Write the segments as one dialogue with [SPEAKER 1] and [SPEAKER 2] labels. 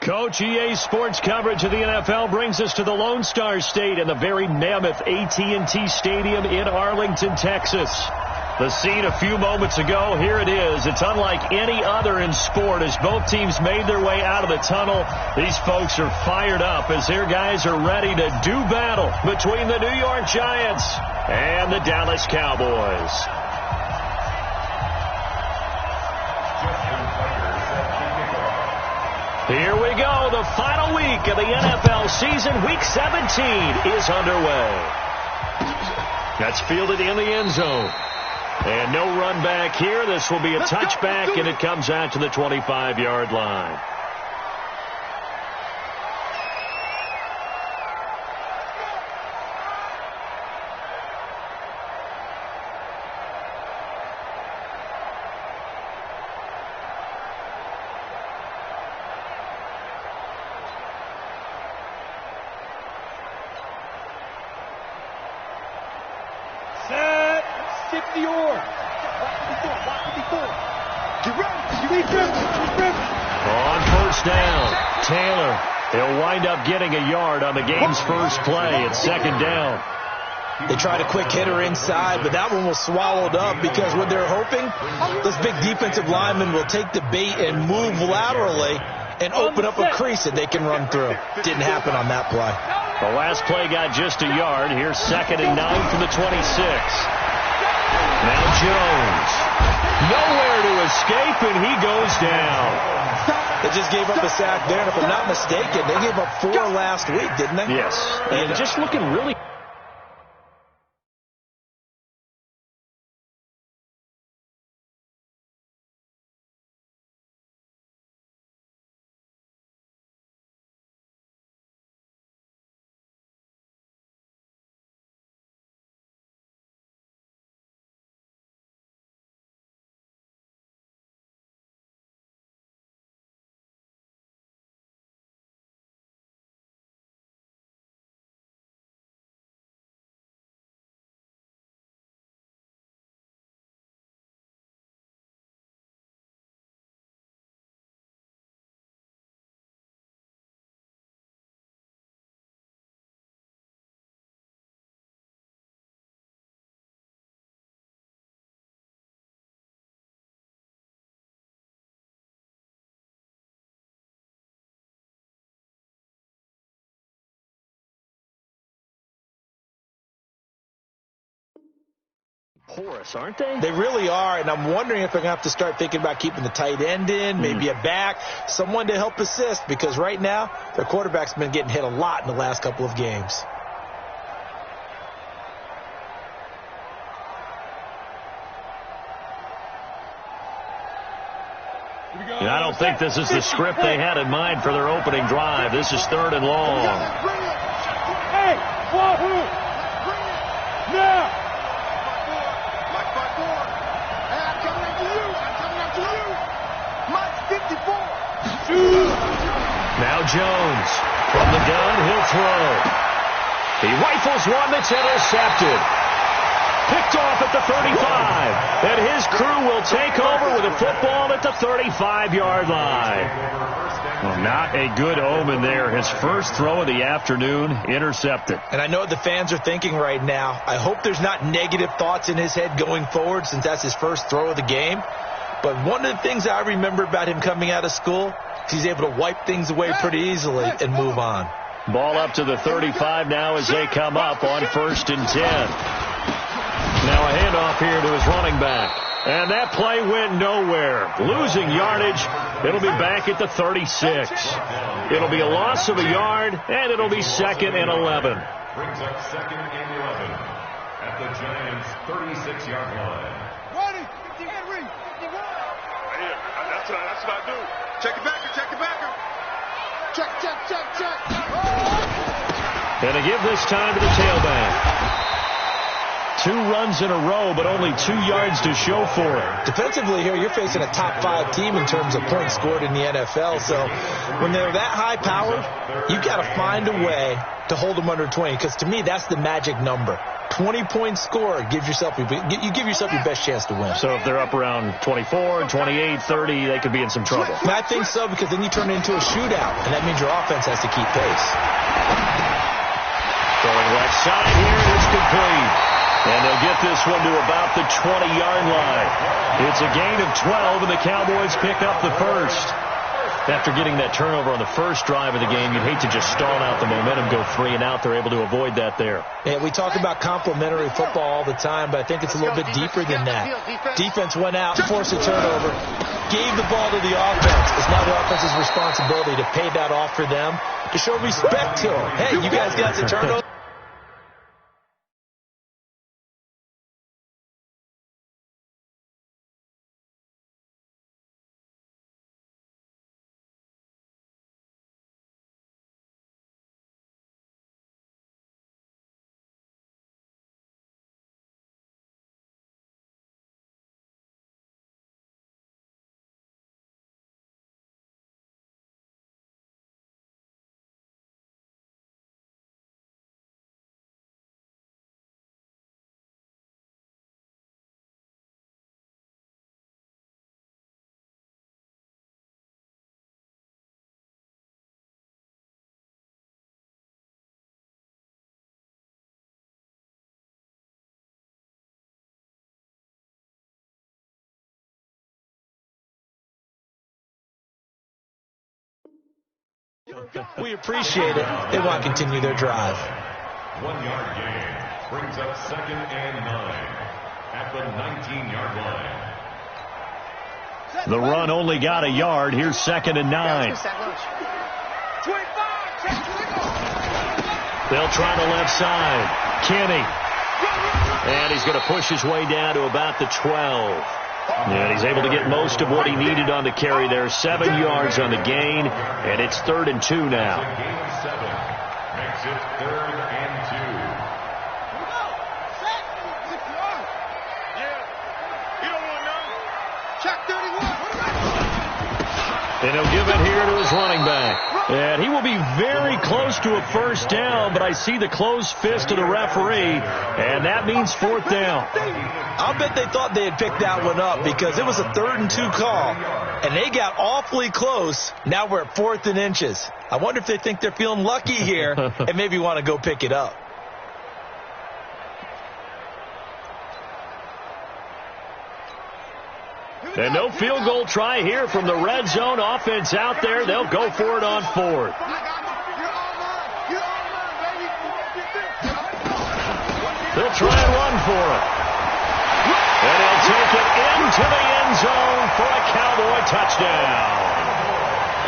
[SPEAKER 1] Coach, EA Sports coverage of the NFL brings us to the Lone Star State and the very mammoth AT&T Stadium in Arlington, Texas. The scene a few moments ago, here it is. It's unlike any other in sport as both teams made their way out of the tunnel. These folks are fired up as their guys are ready to do battle between the New York Giants and the Dallas Cowboys. Here we go. The final week of the NFL season. Week 17 is underway. That's fielded in the end zone. And no run back here. This will be a touchback, and it comes out to the 25-yard line. On first down, Taylor. They'll wind up getting a yard on the game's first play. It's second down.
[SPEAKER 2] They tried a quick hitter inside, but that one was swallowed up because what they're hoping, those big defensive linemen will take the bait and move laterally and open up a crease that they can run through. Didn't happen on that play.
[SPEAKER 1] The last play got just a yard. Here's 2nd and 9 from the 26. Now Jones. Nowhere to escape, and he goes down.
[SPEAKER 2] They just gave up a sack there, and if I'm not mistaken, they gave up 4 last week, didn't they?
[SPEAKER 1] Yes. And just looking really... porous, aren't they?
[SPEAKER 2] They really are, and I'm wondering if they're going to have to start thinking about keeping the tight end in, maybe a back, someone to help assist, because right now their quarterback's been getting hit a lot in the last couple of games.
[SPEAKER 1] And I don't think this is the script they had in mind for their opening drive. This is 3rd and long.
[SPEAKER 3] Hey, Wahoo! Now!
[SPEAKER 1] Now Jones from the gun, he'll throw. He rifles one that's intercepted. Picked off at the 35. And his crew will take over with a football at the 35-yard line. Well, not a good omen there. His first throw of the afternoon intercepted.
[SPEAKER 2] And I know what the fans are thinking right now. I hope there's not negative thoughts in his head going forward since that's his first throw of the game. But one of the things I remember about him coming out of school, he's able to wipe things away pretty easily and move on.
[SPEAKER 1] Ball up to the 35 now as they come up on 1st and 10. Now a handoff here to his running back. And that play went nowhere. Losing yardage. It'll be back at the 36. It'll be a loss of a yard, and it'll be 2nd and 11.
[SPEAKER 4] Brings up 2nd and 11 at the Giants' 36-yard line.
[SPEAKER 3] Ready, get ready. That's what I do. Check it back, check it back. Check.
[SPEAKER 1] And to give this time to the tailback. 2 runs in a row, but only 2 yards to show for it.
[SPEAKER 2] Defensively here, you're facing a top 5 team in terms of points scored in the NFL. So when they're that high powered, you've got to find a way to hold them under 20, because to me, that's the magic number. 20 points scored, you give yourself your best chance to win.
[SPEAKER 1] So if they're up around 24, 28, 30, they could be in some trouble.
[SPEAKER 2] And I think so, because then you turn it into a shootout, and that means your offense has to keep pace.
[SPEAKER 1] Throwing left side here, it's complete. And they'll get this one to about the 20-yard line. It's a gain of 12, and the Cowboys pick up the first. After getting that turnover on the first drive of the game, you'd hate to just stall out the momentum, go 3 and out. They're able to avoid that there.
[SPEAKER 2] Yeah, we talk about complementary football all the time, but I think it's a little bit deeper than that. Defense went out, forced a turnover, gave the ball to the offense. It's now the offense's responsibility to pay that off for them, to show respect to them. Hey, you guys got the turnover. We appreciate it. They want to continue their drive.
[SPEAKER 4] 1-yard gain brings up 2nd and 9 at the 19-yard line.
[SPEAKER 1] The run only got a yard. Here's 2nd and 9. They'll try the left side. Kenny. And he's going to push his way down to about the 12. And he's able to get most of what he needed on the carry there. 7 yards on the gain, and it's 3rd and 2 now.
[SPEAKER 4] Gain of 7 makes it 3rd and
[SPEAKER 1] 2. And he'll give it here to his running back. And he will be very close to a first down, but I see the closed fist of the referee, and that means 4th down.
[SPEAKER 2] I'll bet they thought they had picked that one up, because it was a 3rd and 2 call, and they got awfully close. Now we're at 4th and inches. I wonder if they think they're feeling lucky here and maybe want to go pick it up.
[SPEAKER 1] And no field goal try here from the red zone. Offense out there. They'll go for it on 4th. They'll try and run for it. And he'll take it into the end zone for a Cowboy touchdown.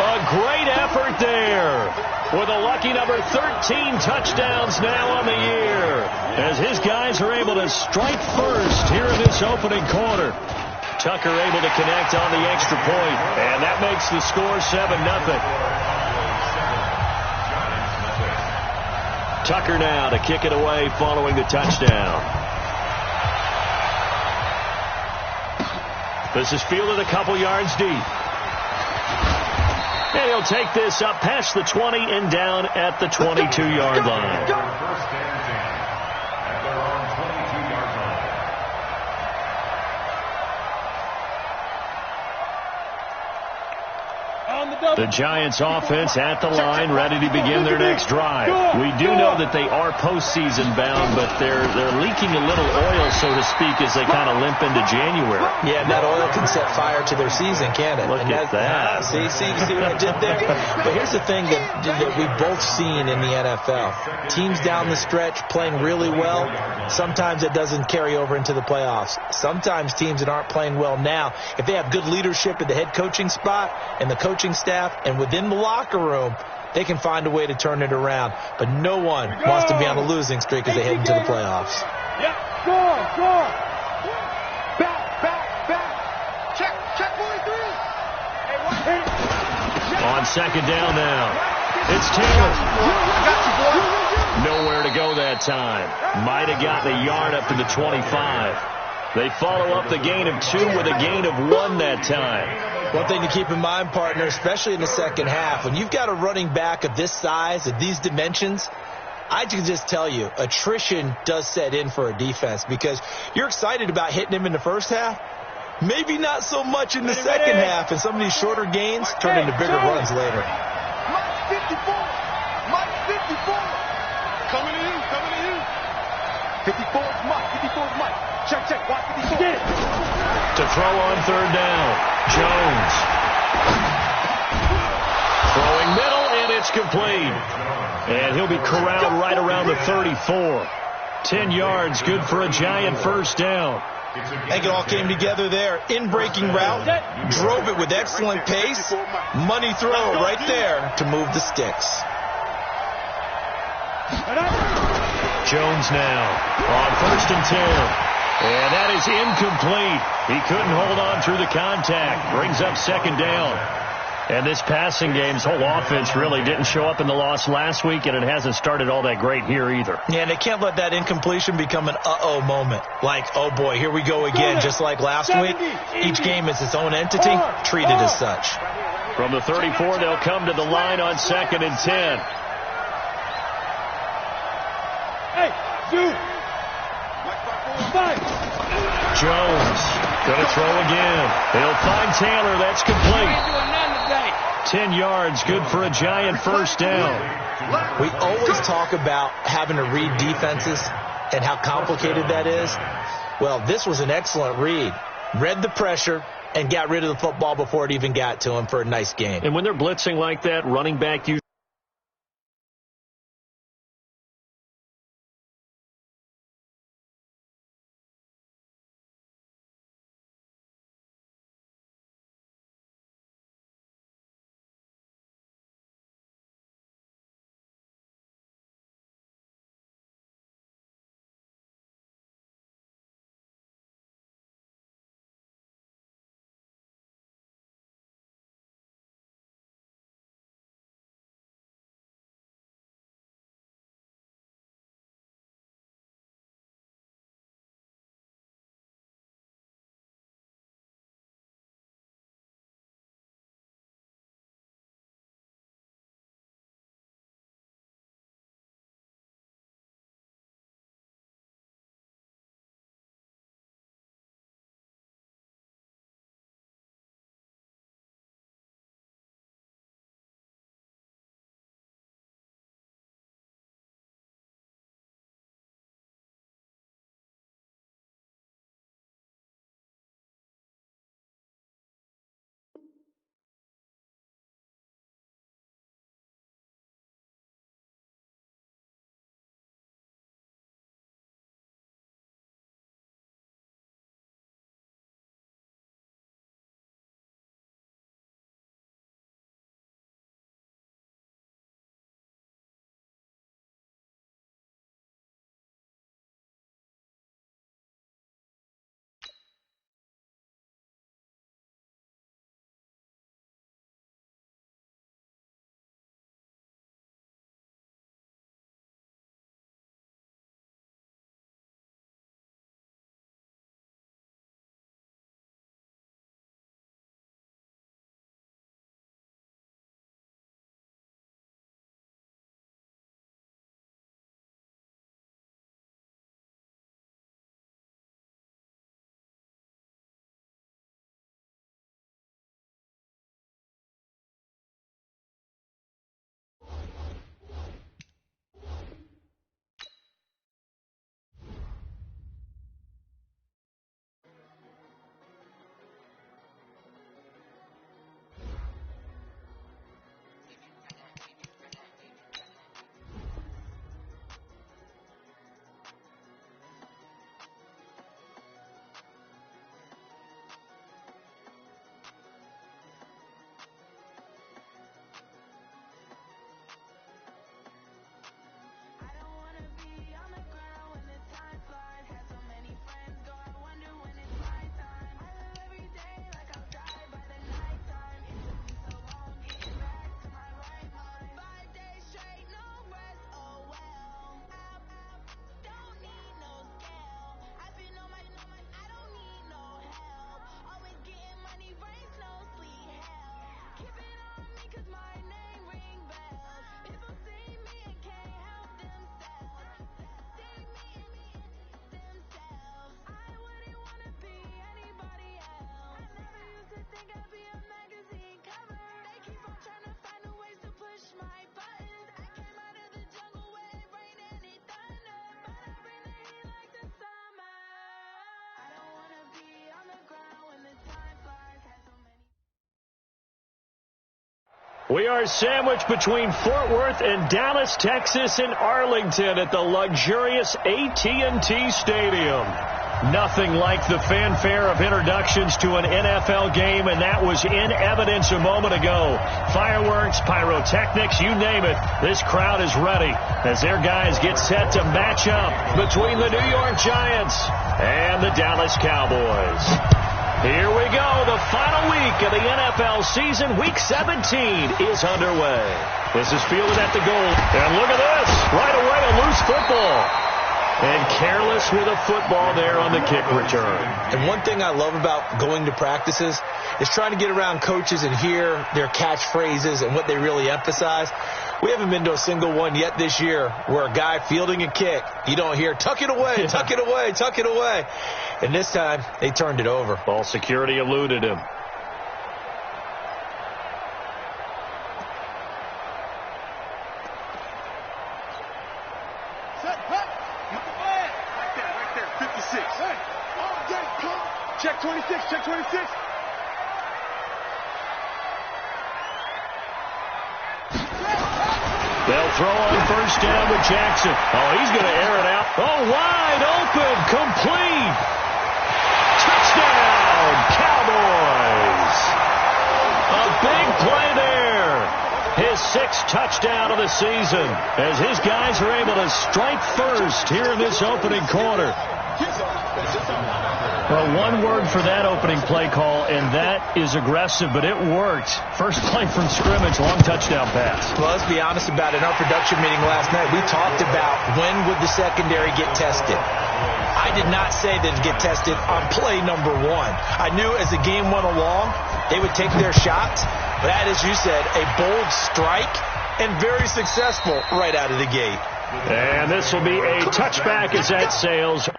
[SPEAKER 1] A great effort there, with a lucky number 13 touchdowns now on the year, as his guys are able to strike first here in this opening quarter. Tucker able to connect on the extra point, and that makes the score 7-0. Tucker now to kick it away following the touchdown. This is fielded a couple yards deep. And he'll take this up past the 20 and down at the 22-yard line.
[SPEAKER 4] First and 10 at their own 22-yard line.
[SPEAKER 1] The Giants offense at the line, ready to begin their next drive. We do know that they are postseason bound, but they're leaking a little oil, so to speak, as they kind of limp into January.
[SPEAKER 2] Yeah, and that oil can set fire to their season, can't it?
[SPEAKER 1] Look at that.
[SPEAKER 2] See what I did there? But here's the thing that we've both seen in the NFL. Teams down the stretch playing really well. Sometimes it doesn't carry over into the playoffs. Sometimes teams that aren't playing well now, if they have good leadership at the head coaching spot and the coaching staff and within the locker room, they can find a way to turn it around. But no one wants to be on a losing streak as they head into the playoffs.
[SPEAKER 3] Yeah, score. Back. Check 43.
[SPEAKER 1] On 2nd down now. It's Taylor. Nowhere to go that time. Might have gotten a yard up to the 25. They follow up the gain of 2 with a gain of 1 that time.
[SPEAKER 2] One thing to keep in mind, partner, especially in the second half, when you've got a running back of this size, of these dimensions, I can just tell you, attrition does set in for a defense because you're excited about hitting him in the first half. Maybe not so much in the second half, and some of these shorter gains turn into bigger runs later.
[SPEAKER 3] Mike 54. Mike 54. Coming to you. Coming to you. 54 is Mike. 54 is Mike. Check. Watch 54. Get it.
[SPEAKER 1] To throw on third down. Jones. Throwing middle, and it's complete. And he'll be corralled right around the 34. 10 yards, good for a Giant first down.
[SPEAKER 2] I think it all came together there. In-breaking route, drove it with excellent pace. Money throw right there to move the sticks.
[SPEAKER 1] Jones now on 1st and 10. And that is incomplete. He couldn't hold on through the contact. Brings up 2nd down. And this passing game's whole offense really didn't show up in the loss last week, and it hasn't started all that great here either.
[SPEAKER 2] Yeah, and they can't let that incompletion become an uh-oh moment. Like, oh boy, here we go again, just like last week. Each game is its own entity, treated as such.
[SPEAKER 1] From the 34, they'll come to the line on 2nd and 10.
[SPEAKER 3] Hey, shoot.
[SPEAKER 1] Jones going to throw again. They'll find Taylor. That's complete. 10 yards, good for a Giant first down.
[SPEAKER 2] We always talk about having to read defenses and how complicated that is. Well, this was an excellent read. Read the pressure and got rid of the football before it even got to him for a nice gain.
[SPEAKER 1] And when they're blitzing like that, running back usually We are sandwiched between Fort Worth and Dallas, Texas, and Arlington at the luxurious AT&T Stadium. Nothing like the fanfare of introductions to an NFL game, and that was in evidence a moment ago. Fireworks, pyrotechnics, you name it. This crowd is ready as their guys get set to match up between the New York Giants and the Dallas Cowboys. Here we go. The final week of the NFL season, Week 17, is underway. This is fielded at the goal. And look at this. Right away, a loose football. And careless with a football there on the kick return.
[SPEAKER 2] And one thing I love about going to practices is trying to get around coaches and hear their catchphrases and what they really emphasize. We haven't been to a single one yet this year where a guy fielding a kick, you don't hear, tuck it away, tuck it away, tuck it away. And this time, they turned it over.
[SPEAKER 1] Ball security eluded him.
[SPEAKER 3] Check 26, check 26.
[SPEAKER 1] They'll throw on first down with Jackson. Oh, he's going to air it out. Oh, wide open, complete. Touchdown, Cowboys. A big play there. His sixth touchdown of the season as his guys are able to strike first here in this opening quarter. Well, one word for that opening play call, and that is aggressive, but it worked. First play from scrimmage, long touchdown pass.
[SPEAKER 2] Well, let's be honest about it. In our production meeting last night, we talked about when would the secondary get tested. I did not say they'd get tested on play number one. I knew as the game went along, they would take their shots. But that, as you said, a bold strike and very successful right out of the gate.
[SPEAKER 1] And this will be a touchback as that sails.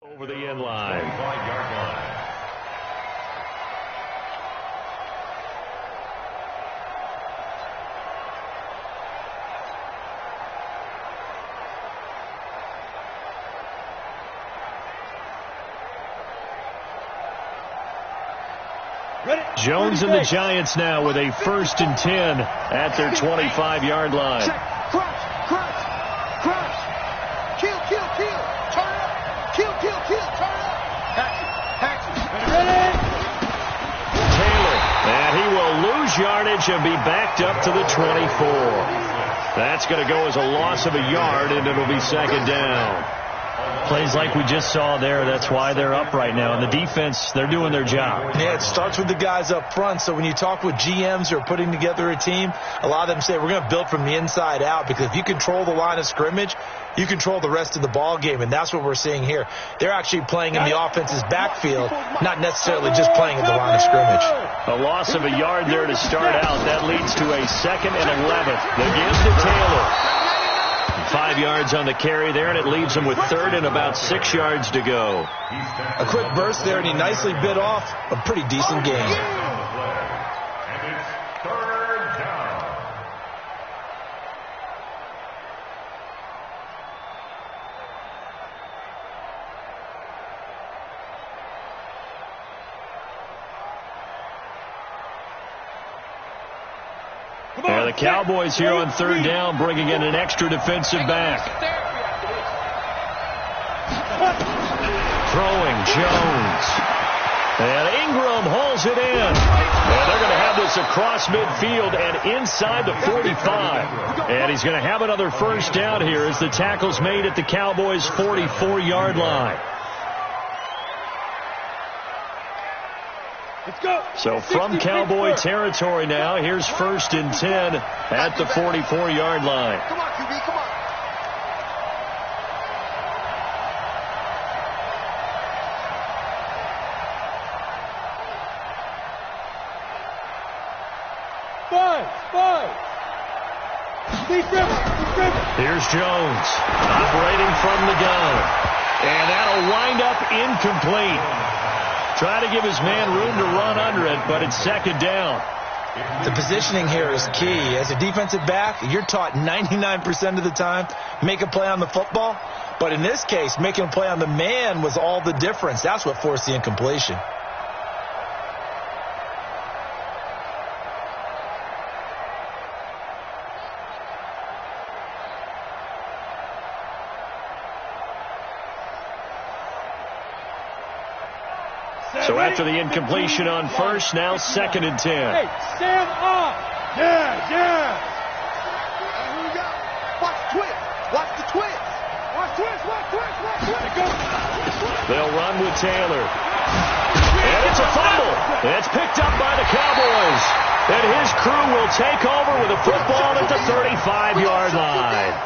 [SPEAKER 1] Over the end line.
[SPEAKER 4] 25-yard line.
[SPEAKER 1] Jones and the Giants now with a 1st and 10 at their 25-yard line.
[SPEAKER 3] Check, crouch. Kill, turn up. Kill, turn up. Hatches. Ready?
[SPEAKER 1] Taylor, and he will lose yardage and be backed up to the 24. That's going to go as a loss of a yard, and it'll be 2nd down. Plays like we just saw there, that's why they're up right now. And the defense, they're doing their job.
[SPEAKER 2] Yeah, it starts with the guys up front. So when you talk with GMs who are putting together a team, a lot of them say we're going to build from the inside out, because if you control the line of scrimmage, you control the rest of the ball game, and that's what we're seeing here. They're actually playing in the offense's backfield, not necessarily just playing at the line of scrimmage.
[SPEAKER 1] A loss of a yard there to start out. That leads to a 2nd and 11. The give to Taylor. 5 yards on the carry there, and it leaves him with 3rd and about 6 yards to go.
[SPEAKER 2] A quick burst there, and he nicely bit off a pretty decent game.
[SPEAKER 4] And it's 3rd down.
[SPEAKER 1] And the Cowboys here on 3rd down, bringing in an extra defensive back. Throwing Jones. And Ingram hauls it in. And they're going to have this across midfield and inside the 45. And he's going to have another 1st down here as the tackle's made at the Cowboys' 44-yard line.
[SPEAKER 3] Let's go.
[SPEAKER 1] So from Cowboy territory now, here's 1st and 10 at the 44-yard line.
[SPEAKER 3] Come on, QB, come on. Five.
[SPEAKER 1] Here's Jones, operating from the gun. And that'll wind up incomplete. Try to give his man room to run under it, but it's 2nd down.
[SPEAKER 2] The positioning here is key. As a defensive back, you're taught 99% of the time, make a play on the football. But in this case, making a play on the man was all the difference. That's what forced the incompletion.
[SPEAKER 1] So after the incompletion on 1st, now 2nd and 10.
[SPEAKER 3] Hey, stand up. Yeah. Here we go. Watch the twist. Watch the twist. Watch twist. Go.
[SPEAKER 1] They'll run with Taylor. And it's a fumble. It's picked up by the Cowboys. And his crew will take over with a football at the 35-yard line.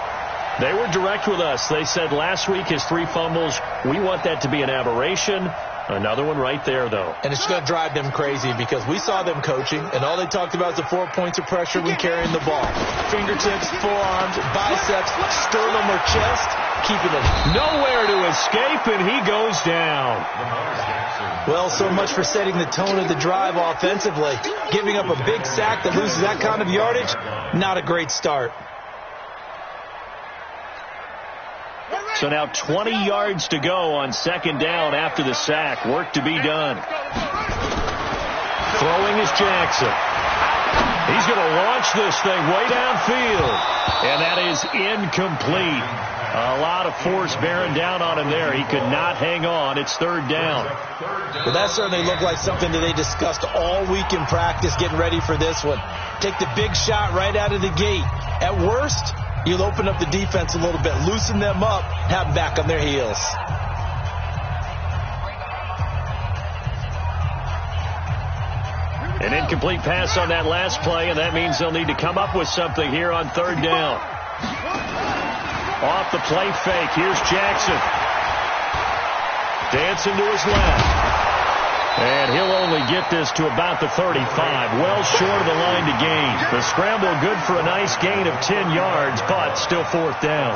[SPEAKER 1] They were direct with us. They said last week his 3 fumbles, we want that to be an aberration. Another one right there, though.
[SPEAKER 2] And it's going to drive them crazy because we saw them coaching, and all they talked about is the 4 points of pressure when carrying the ball. Fingertips, forearms, biceps, sternum, or chest, keeping it.
[SPEAKER 1] Nowhere to escape, and he goes down.
[SPEAKER 2] Well, so much for setting the tone of the drive offensively. Giving up a big sack that loses that kind of yardage, not a great start.
[SPEAKER 1] So now 20 yards to go on 2nd down after the sack. Work to be done. Throwing is Jackson. He's going to launch this thing way downfield. And that is incomplete. A lot of force bearing down on him there. He could not hang on. It's 3rd down.
[SPEAKER 2] Well, that certainly looked like something that they discussed all week in practice getting ready for this one. Take the big shot right out of the gate. At worst, you'll open up the defense a little bit, loosen them up, have them back on their heels.
[SPEAKER 1] An incomplete pass on that last play, and that means they'll need to come up with something here on 3rd down. Off the play fake, here's Jackson. Dancing to his left. And he'll only get this to about the 35, well short of the line to gain. The scramble good for a nice gain of 10 yards, but still 4th down.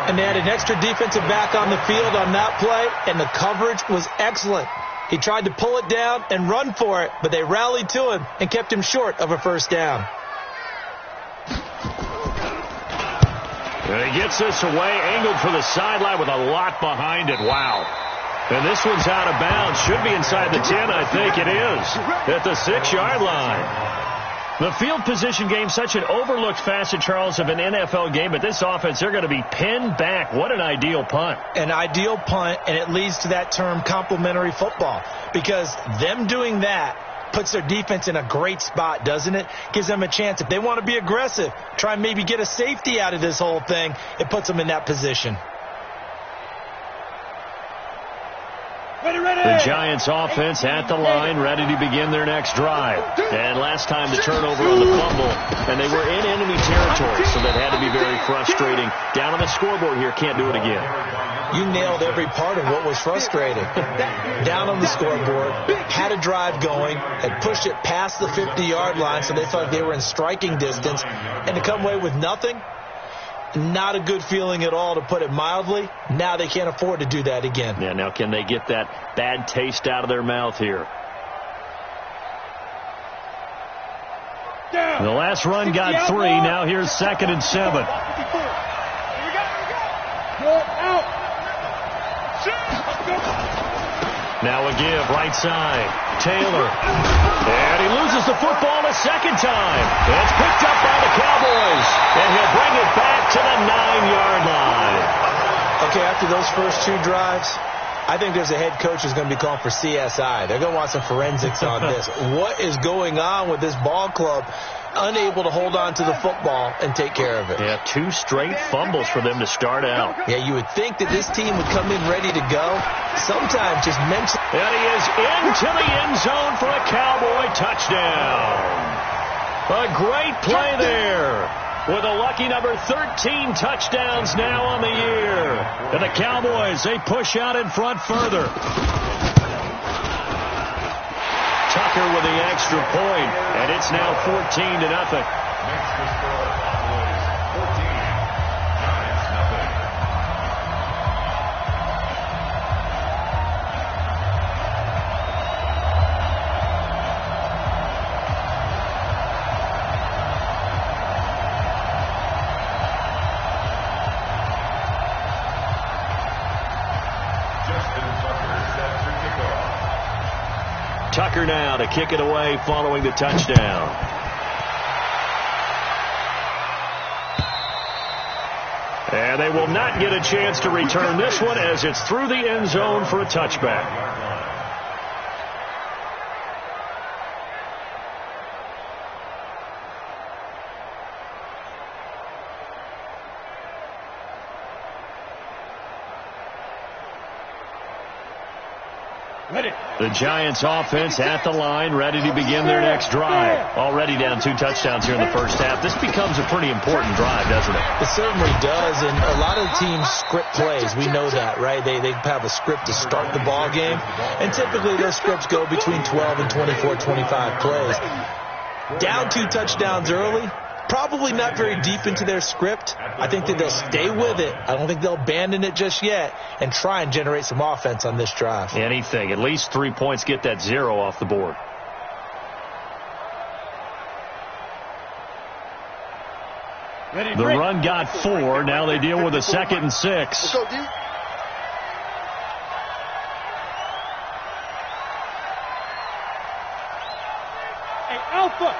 [SPEAKER 2] And they had an extra defensive back on the field on that play, and the coverage was excellent. He tried to pull it down and run for it, but they rallied to him and kept him short of a 1st down.
[SPEAKER 1] And he gets this away, angled for the sideline with a lot behind it. Wow. And this one's out of bounds. Should be inside the 10, I think it is. At the 6-yard line. The field position game, such an overlooked facet, Charles, of an NFL game. But this offense, they're going to be pinned back. What an ideal punt.
[SPEAKER 2] An ideal punt, and it leads to that term complementary football. Because them doing that puts their defense in a great spot, doesn't it? Gives them a chance. If they want to be aggressive, try and maybe get a safety out of this whole thing, it puts them in that position.
[SPEAKER 1] The Giants offense at the line, ready to begin their next drive. And last time the turnover on the fumble, and they were in enemy territory, so that had to be very frustrating. Down on the scoreboard here, can't do it again.
[SPEAKER 2] You nailed every part of what was frustrating. Down on the scoreboard, had a drive going, had pushed it past the 50-yard line, so they thought they were in striking distance, and to come away with nothing, not a good feeling at all, to put it mildly. Now they can't afford to do that again.
[SPEAKER 1] Yeah, now can they get that bad taste out of their mouth here? The last run got 3. Now here's 2nd and 7. Now a give, right side. Taylor. And he loses the football a second time. It's picked up by the Cowboys. And he'll bring it back to the 9-yard line.
[SPEAKER 2] Okay, after those first 2 drives, I think there's a head coach who's going to be calling for CSI. They're going to want some forensics on this. What is going on with this ball club? Unable to hold on to the football and take care of it.
[SPEAKER 1] Yeah, 2 straight fumbles for them to start out.
[SPEAKER 2] Yeah, you would think that this team would come in ready to go. Sometimes just mention.
[SPEAKER 1] And he is into the end zone for a Cowboy touchdown. A great play there. With a lucky number 13 touchdowns now on the year. And the Cowboys, they push out in front further. Tucker with the extra point, and it's now 14-0.
[SPEAKER 4] Next to score, Cowboys 14, Giants nothing.
[SPEAKER 1] Tucker now to kick it away following the touchdown. And they will not get a chance to return this one as it's through the end zone for a touchback. The Giants offense at the line, ready to begin their next drive. Already down 2 touchdowns here in the first half. This becomes a pretty important drive, doesn't it?
[SPEAKER 2] It certainly does, and a lot of teams script plays. We know that, right? They have a script to start the ball game, and typically those scripts go between 12 and 24, 25 plays. Down 2 touchdowns early, probably not very deep into their script. I think that they'll stay with it. I don't think they'll abandon it just yet and try and generate some offense on this drive.
[SPEAKER 1] Anything. At least 3 points, get that 0 off the board. The run got 4. Now they deal with a 2nd and 6.
[SPEAKER 3] Let's go, D. Hey, Alpha.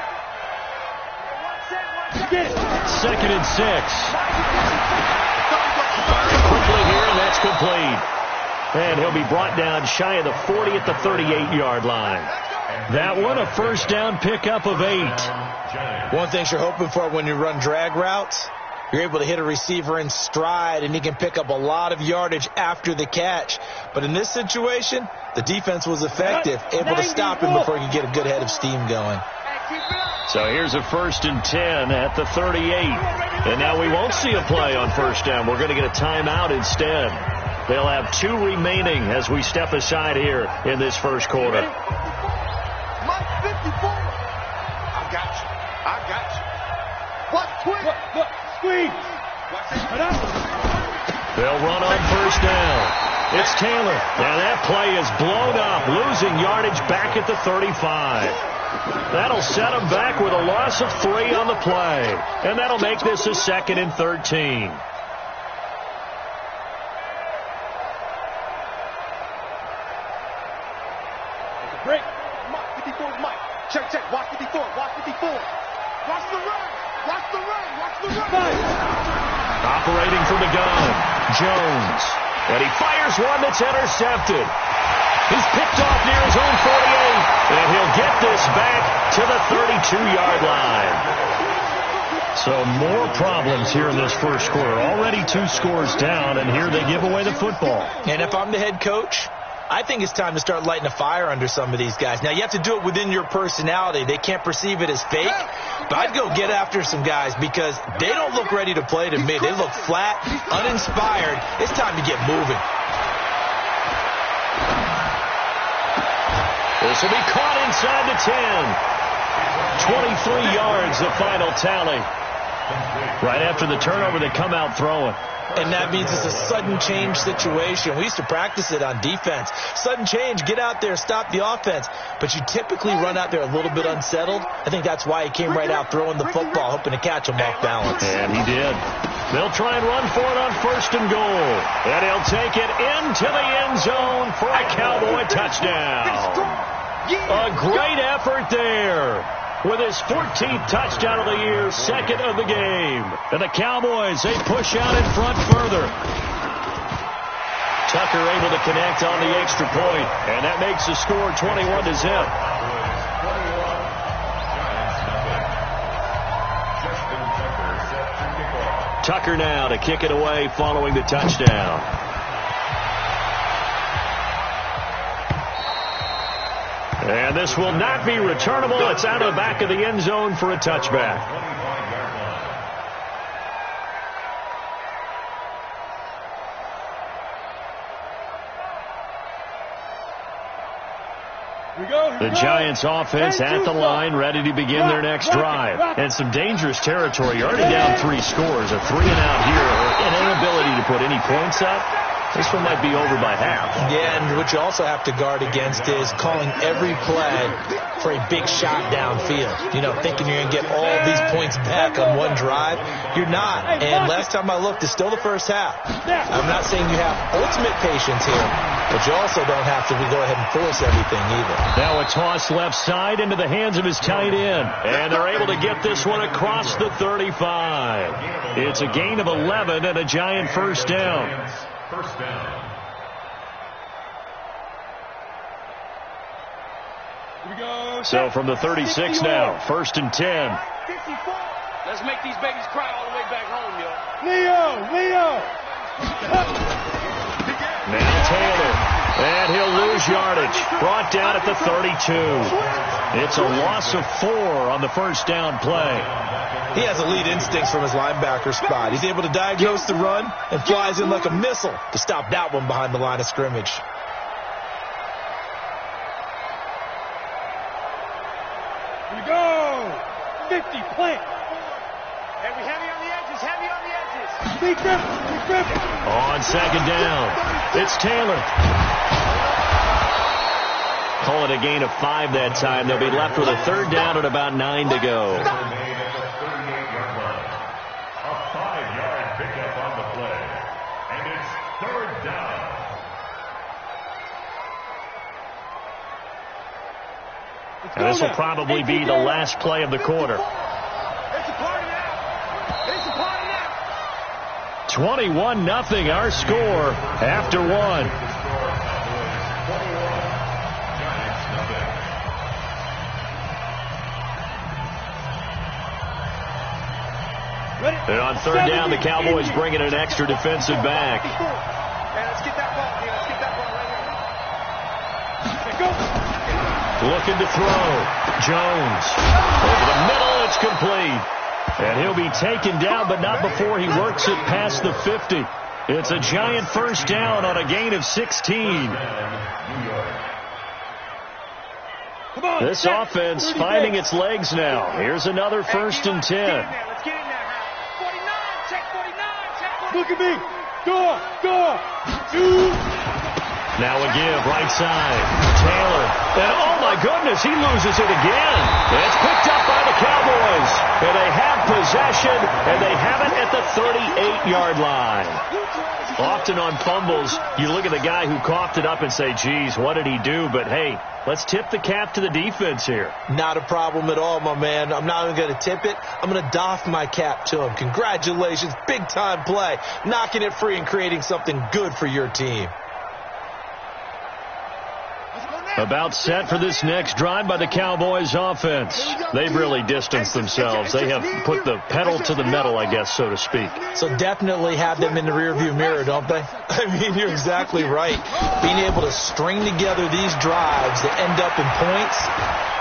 [SPEAKER 1] 2nd and 6. Firing quickly here, and that's complete. And he'll be brought down shy of the 40 at the 38-yard line. That one, a first down pickup of 8.
[SPEAKER 2] One thing you're hoping for when you run drag routes, you're able to hit a receiver in stride, and he can pick up a lot of yardage after the catch. But in this situation, the defense was effective, able to stop him before he could get a good head of steam going.
[SPEAKER 1] So here's a 1st and 10 at the 38. And now we won't see a play on first down. We're going to get a timeout instead. They'll have 2 remaining as we step aside here in this first quarter.
[SPEAKER 3] Mike 54. I got you. What? Quick. Look. Squeeze.
[SPEAKER 1] They'll run on first down. It's Taylor. And that play is blown up, losing yardage back at the 35. That'll set them back with a loss of 3 on the play. And that'll make this a 2nd and 13.
[SPEAKER 3] Break. Mike 54 is Mike. Check. Watch 54. Watch the run.
[SPEAKER 1] Operating from the gun, Jones. And he fires one that's intercepted. He's picked off near his own 48, and he'll get this back to the 32-yard line. So more problems here in this first quarter. Already 2 scores down, and here they give away the football.
[SPEAKER 2] And if I'm the head coach, I think it's time to start lighting a fire under some of these guys. Now, you have to do it within your personality. They can't perceive it as fake. But I'd go get after some guys because they don't look ready to play to me. They look flat, uninspired. It's time to get moving.
[SPEAKER 1] This will be caught inside the 10. 23 yards, the final tally. Right after the turnover, they come out throwing.
[SPEAKER 2] And that means it's a sudden change situation. We used to practice it on defense. Sudden change, get out there, stop the offense. But you typically run out there a little bit unsettled. I think that's why he came right out throwing the football, hoping to catch him off balance.
[SPEAKER 1] And he did. They'll try and run for it on 1st and goal. And he'll take it into the end zone for a Cowboy touchdown. A great effort there. With his 14th touchdown of the year, 2nd of the game. And the Cowboys, they push out in front further. Tucker able to connect on the extra point, and that makes the score 21-0. Tucker now to kick it away following the touchdown. And this will not be returnable. It's out of the back of the end zone for a touchback. The Giants offense at the line, ready to begin their next drive. And some dangerous territory. Already down 3 scores. A 3-and-out here. An inability to put any points up. This one might be over by half.
[SPEAKER 2] Yeah, and what you also have to guard against is calling every play for a big shot downfield. You know, thinking you're going to get all these points back on one drive. You're not. And last time I looked, it's still the first half. I'm not saying you have ultimate patience here, but you also don't have to go ahead and force everything either.
[SPEAKER 1] Now a toss left side into the hands of his tight end. And they're able to get this one across the 35. It's a gain of 11 and a Giant first down.
[SPEAKER 4] First down.
[SPEAKER 3] Here we go.
[SPEAKER 1] So from the 36 now, 1st and 10.
[SPEAKER 3] 54. Let's make these babies cry all the way back home, yo. Leo.
[SPEAKER 1] Now Taylor. And he'll lose yardage. Brought down at the 32. It's a loss of 4 on the first down play.
[SPEAKER 2] He has elite instincts from his linebacker spot. He's able to diagnose the run and flies in like a missile to stop that one behind the line of scrimmage.
[SPEAKER 3] Here we go. 50, plant. Heavy on the edges. Be gripping.
[SPEAKER 1] On second down, it's Taylor. Call it a gain of 5 that time. They'll be left with a 3rd down and about 9 to go.
[SPEAKER 4] A 5-yard pickup on the play. And it's 3rd down.
[SPEAKER 1] And this will probably be the last play of the quarter. 21-0 our score after 1. And on 3rd down, the Cowboys bringing an extra defensive back.
[SPEAKER 3] Let's get that ball, Let's get that ball right here.
[SPEAKER 1] Looking to throw. Jones. Over the middle, it's complete. And he'll be taken down, but not before he works it past the 50. It's a Giant first down on a gain of 16. This offense finding its legs now. Here's another 1st and 10.
[SPEAKER 3] Let's get in there. 49, check 49. Look at me. Go.
[SPEAKER 1] Now a give, right side. Taylor. And oh my goodness, he loses it again. It's picked up by the Cowboys. And they have possession, and they have it at the 38-yard line. Often on fumbles, you look at the guy who coughed it up and say, geez, what did he do? But hey, let's tip the cap to the defense here.
[SPEAKER 2] Not a problem at all, my man. I'm not even going to tip it. I'm going to doff my cap to him. Congratulations. Big-time play. Knocking it free and creating something good for your team.
[SPEAKER 1] About set for this next drive by the Cowboys offense. They've really distanced themselves. They have put the pedal to the metal, I guess, so to speak.
[SPEAKER 2] So definitely have them in the rearview mirror, don't they? I mean, you're exactly right. Being able to string together these drives that end up in points,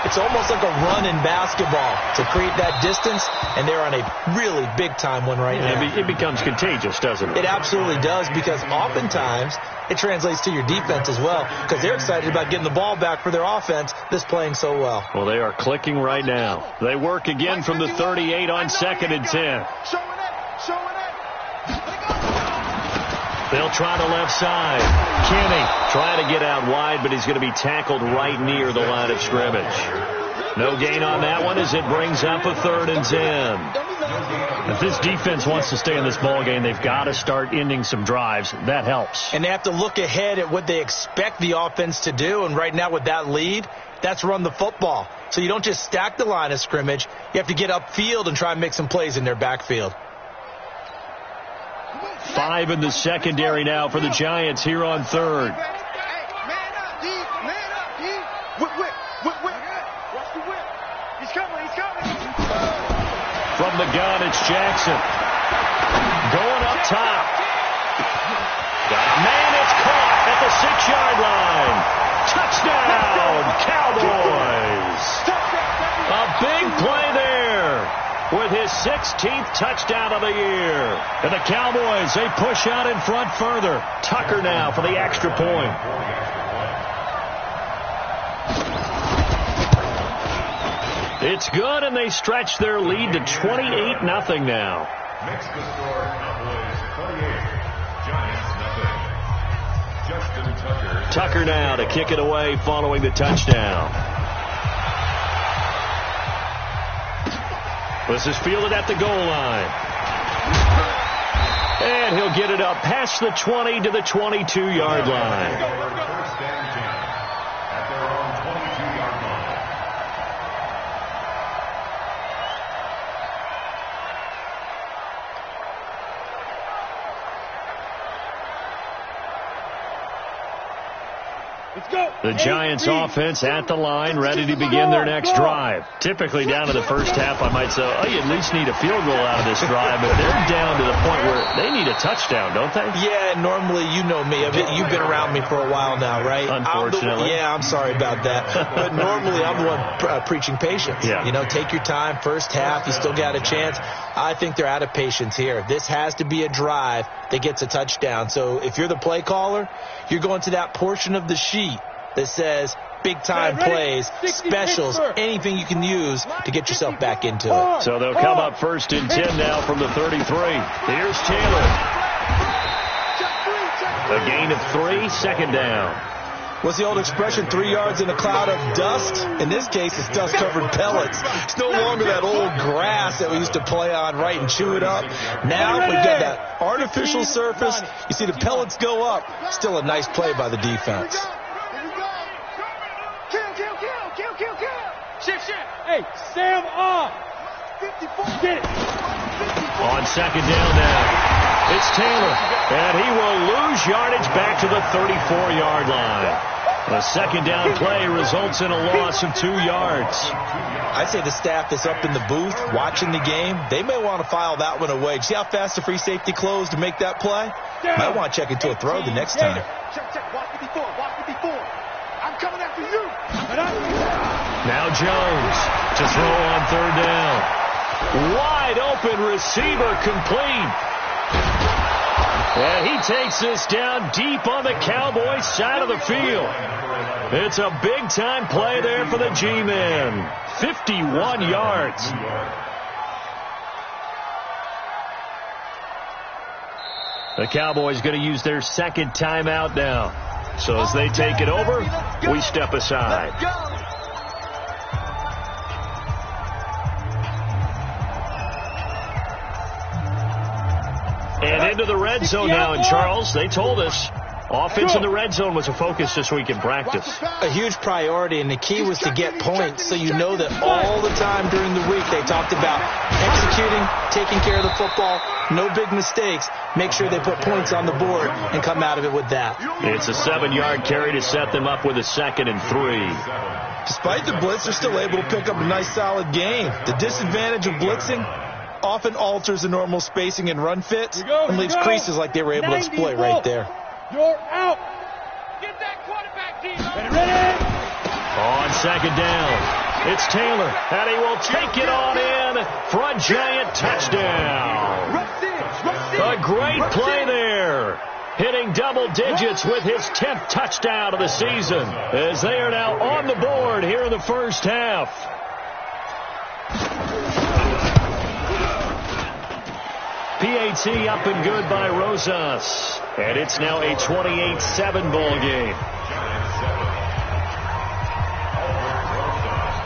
[SPEAKER 2] it's almost like a run in basketball to create that distance, and they're on a really big-time one right now.
[SPEAKER 1] It becomes contagious, doesn't it?
[SPEAKER 2] It absolutely does, because oftentimes it translates to your defense as well, because they're excited about getting the ball back for their offense that's playing so well.
[SPEAKER 1] Well, they are clicking right now. They work again from the 38 on 2nd and 10. They'll try the left side. Kenny trying to get out wide, but he's going to be tackled right near the line of scrimmage. No gain on that one as it brings up a 3rd and 10. If this defense wants to stay in this ballgame, they've got to start ending some drives. That helps.
[SPEAKER 2] And they have to look ahead at what they expect the offense to do. And right now with that lead, that's run the football. So you don't just stack the line of scrimmage. You have to get upfield and try and make some plays in their backfield.
[SPEAKER 1] 5 in the secondary now for the Giants here on third.
[SPEAKER 3] Man up, D. Man up, D. Whip. Watch the whip. He's coming.
[SPEAKER 1] From the gun, it's Jackson. Going up top. Got a man, it's caught at the 6-yard line. Touchdown, Cowboys. A big play there with his 16th touchdown of the year. And the Cowboys, they push out in front further. Tucker now for the extra point. It's good, and they stretch their lead to 28-0 now.
[SPEAKER 4] Makes the score Cowboys 28, Giants 0. Justin Tucker.
[SPEAKER 1] Tucker now to kick it away following the touchdown. This is fielded at the goal line. And he'll get it up past the 20 to the 22-yard line.
[SPEAKER 4] First and 10 at their own 22-yard line.
[SPEAKER 1] The Giants offense at the line, ready to begin their next drive. Typically down to the first half, I might say, oh, you at least need a field goal out of this drive, but they're down to the point where they need a touchdown, don't they?
[SPEAKER 2] Yeah, normally, you know me. You've been around me for a while now, right?
[SPEAKER 1] Unfortunately.
[SPEAKER 2] I'm sorry about that. But normally, I'm the one preaching patience.
[SPEAKER 1] Yeah.
[SPEAKER 2] You know, take your time. First half, you still got a chance. I think they're out of patience here. This has to be a drive that gets a touchdown. So if you're the play caller, you're going to that portion of the sheet that says big-time plays, specials, anything you can use to get yourself back into it.
[SPEAKER 1] So they'll come up first and 10 now from the 33. Here's Taylor. A gain of 3, second down.
[SPEAKER 2] What's the old expression, 3 yards in a cloud of dust? In this case, it's dust-covered pellets. It's no longer that old grass that we used to play on, right, and chew it up. Now we've got that artificial surface. You see the pellets go up. Still a nice play by the defense.
[SPEAKER 3] Kill. Shift. Hey, Sam off. 54. Get it.
[SPEAKER 1] On second down now, it's Taylor, and he will lose yardage back to the 34-yard line. A second down play results in a loss of 2 yards.
[SPEAKER 2] I'd say the staff that's up in the booth watching the game, they may want to file that one away. See how fast the free safety closed to make that play? Might want to check into a throw the next time.
[SPEAKER 3] Check. Watch 54. I'm coming after you.
[SPEAKER 1] Now Jones to throw on third down. Wide open receiver complete. And he takes this down deep on the Cowboys side of the field. It's a big-time play there for the G-men. 51 yards. The Cowboys going to use their second timeout now. So as they take it over, we step aside. And into the red zone now in Charles. They told us offense in the red zone was a focus this week in practice.
[SPEAKER 2] A huge priority, and the key was to get points, so you know that all the time during the week they talked about executing, taking care of the football, no big mistakes, make sure they put points on the board and come out of it with that.
[SPEAKER 1] It's a 7-yard carry to set them up with a 2nd and 3.
[SPEAKER 2] Despite the blitz, they're still able to pick up a nice solid gain. The disadvantage of blitzing often alters the normal spacing and run fits and leaves creases like they were able to exploit right there.
[SPEAKER 3] You're out. Get that quarterback, D. Ready?
[SPEAKER 1] On second down, it's Taylor, and he will take it on in for a giant touchdown. A great play there. Hitting double digits with his 10th touchdown of the season as they are now on the board here in the first half. PAT up and good by Rosas. And it's now a 28-7 ball game.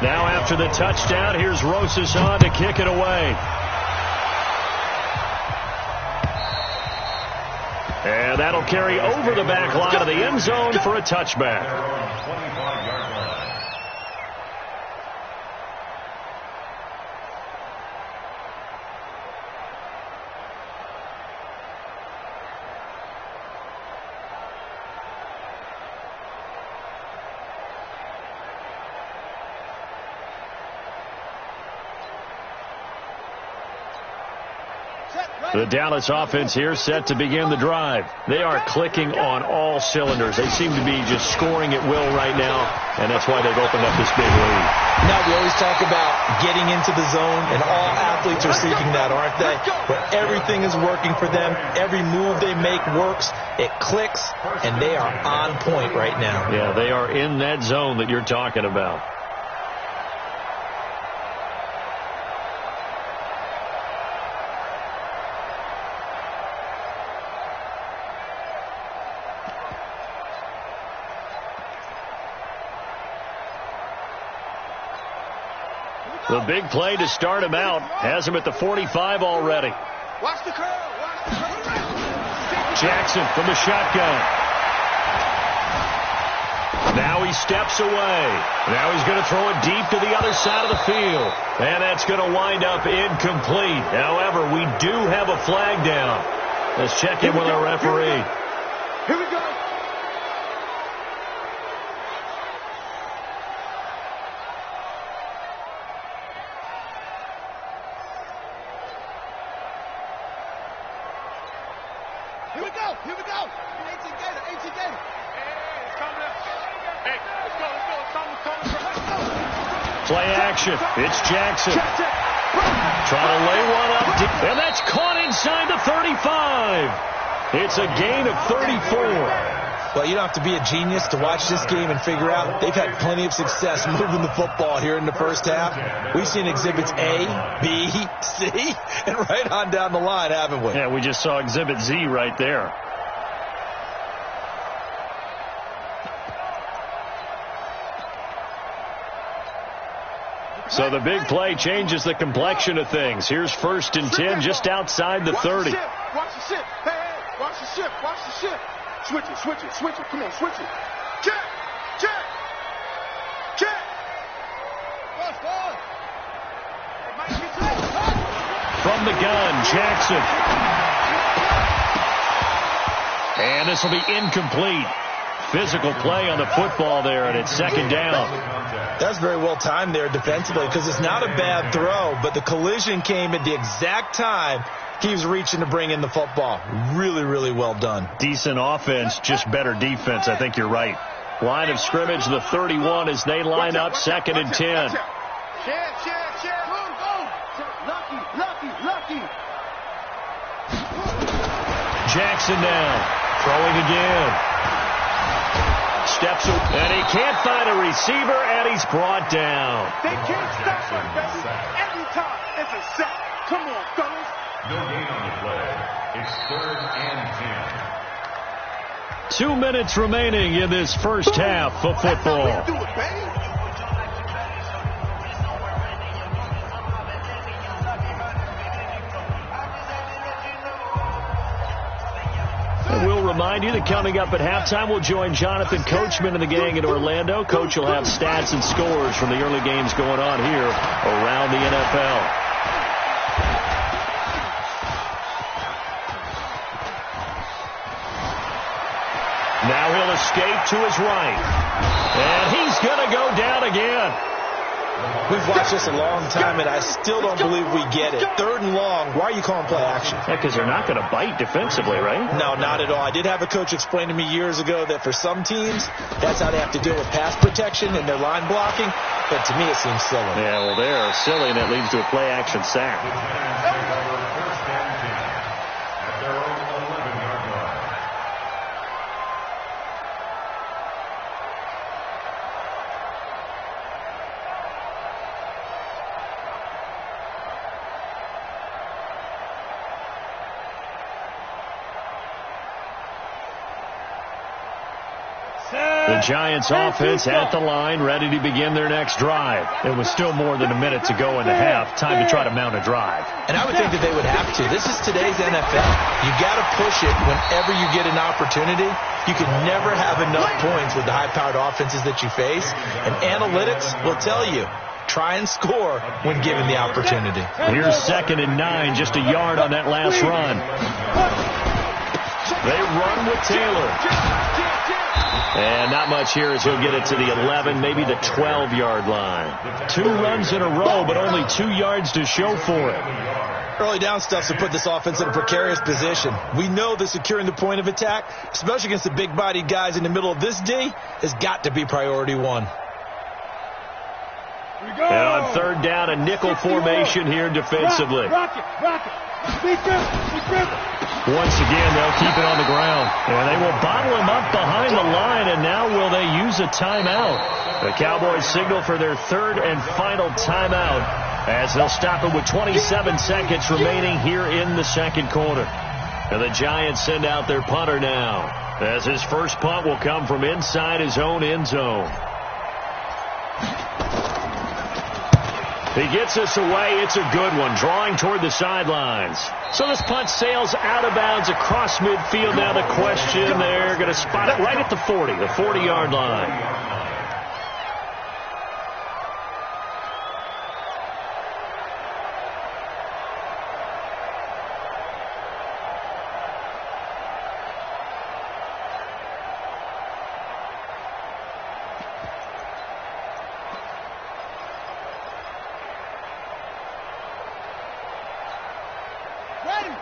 [SPEAKER 1] Now after the touchdown, here's Rosas on to kick it away. And that'll carry over the back line of the end zone for a touchback. The Dallas offense here set to begin the drive. They are clicking on all cylinders. They seem to be just scoring at will right now, and that's why they've opened up this big lead.
[SPEAKER 2] Now, we always talk about getting into the zone, and all athletes are seeking that, aren't they? Where everything is working for them. Every move they make works. It clicks, and they are on point right now.
[SPEAKER 1] Yeah, they are in that zone that you're talking about. The big play to start him out has him at the 45 already.
[SPEAKER 3] Watch the curl.
[SPEAKER 1] Jackson from the shotgun. Now he steps away. Now he's going to throw it deep to the other side of the field. And that's going to wind up incomplete. However, we do have a flag down. Let's check in with our referee.
[SPEAKER 3] Here we go. Here we go. 18 Gator. Hey, it's coming up. Hey, let's go. Let's go.
[SPEAKER 1] Play action. It's Jackson. Trying to lay one up deep. And that's caught inside the 35. It's a gain of 34.
[SPEAKER 2] Well, you don't have to be a genius to watch this game and figure out they've had plenty of success moving the football here in the first half. We've seen exhibits A, B, C, and right on down the line, haven't we?
[SPEAKER 1] Yeah, we just saw exhibit Z right there. So the big play changes the complexion of things. Here's 1st and 10 just outside the 30.
[SPEAKER 3] Watch the ship. Hey, watch the ship. Switch it. Come on, switch it. Check.
[SPEAKER 1] From the gun, Jackson. And this will be incomplete. Physical play on the football there, and it's 2nd down.
[SPEAKER 2] That's very well timed there defensively because it's not a bad throw, but the collision came at the exact time he was reaching to bring in the football. Really, really well done.
[SPEAKER 1] Decent offense, just better defense. I think you're right. Line of scrimmage, the 31 as they line up 2nd and 10.
[SPEAKER 3] Share. Go. Lucky.
[SPEAKER 1] Jackson now, throwing again. Steps up, and he can't find a receiver, and he's brought down.
[SPEAKER 3] They can't stop him, baby. Every time, it's a sack. Come on, fellas.
[SPEAKER 4] No gain on the play. It's 3rd and 10.
[SPEAKER 1] 2 minutes remaining in this first half of football.
[SPEAKER 3] That's how we do it, baby.
[SPEAKER 1] We'll remind you that coming up at halftime, we'll join Jonathan Coachman and the gang in Orlando. Coach will have stats and scores from the early games going on here around the NFL. Now he'll escape to his right. And he's going to go down again.
[SPEAKER 2] We've watched this a long time, and I still don't believe we get it. 3rd and long. Why are you calling play action?
[SPEAKER 1] Yeah, because they're not going to bite defensively, right?
[SPEAKER 2] No, not at all. I did have a coach explain to me years ago that for some teams, that's how they have to deal with pass protection and their line blocking. But to me, it seems silly.
[SPEAKER 1] Yeah, well, they're silly, and it leads to a play action sack. The Giants offense at the line, ready to begin their next drive. It was still more than a minute to go in the half. Time to try to mount a drive.
[SPEAKER 2] And I would think that they would have to. This is today's NFL. You got to push it whenever you get an opportunity. You can never have enough points with the high-powered offenses that you face. And analytics will tell you, try and score when given the opportunity.
[SPEAKER 1] Here's 2nd and 9, just a yard on that last run. They run with Taylor. And not much here as he'll get it to the 11, maybe the 12-yard line. 2 runs in a row, but only 2 yards to show for it.
[SPEAKER 2] Early down stuff to put this offense in a precarious position. We know that securing the point of attack, especially against the big-bodied guys in the middle of this D, has got to be priority one.
[SPEAKER 1] And on third down, a nickel formation here defensively.
[SPEAKER 3] Rock it.
[SPEAKER 1] Once again, they'll keep it on the ground. And they will bottle him up behind the line, and now will they use a timeout? The Cowboys signal for their third and final timeout as they'll stop it with 27 seconds remaining here in the second quarter. And the Giants send out their punter now, as his first punt will come from inside his own end zone. He gets us away. It's a good one, drawing toward the sidelines. So this punt sails out of bounds across midfield. Now the question, they're going to spot it right at the 40, the 40-yard line.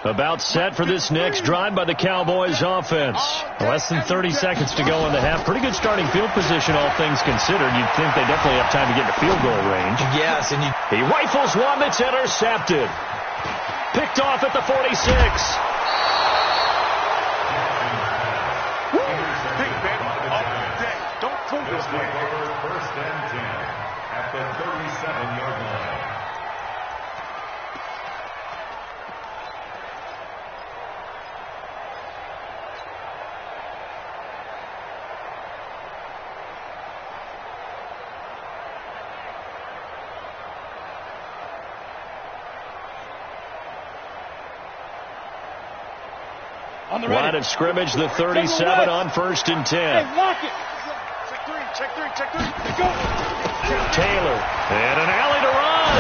[SPEAKER 1] About set for this next drive by the Cowboys offense. Less than 30 seconds to go in the half. Pretty good starting field position, all things considered. You'd think they definitely have time to get to field goal range.
[SPEAKER 2] Yes, and
[SPEAKER 1] he rifles one that's intercepted. Picked off at the 46.
[SPEAKER 3] Don't fool this way.
[SPEAKER 4] First and 10 at the 37-yard line.
[SPEAKER 1] Line of scrimmage, the 37 on first and 10.
[SPEAKER 3] Hey, lock it. Check three. Go.
[SPEAKER 1] Taylor, and an alley to run.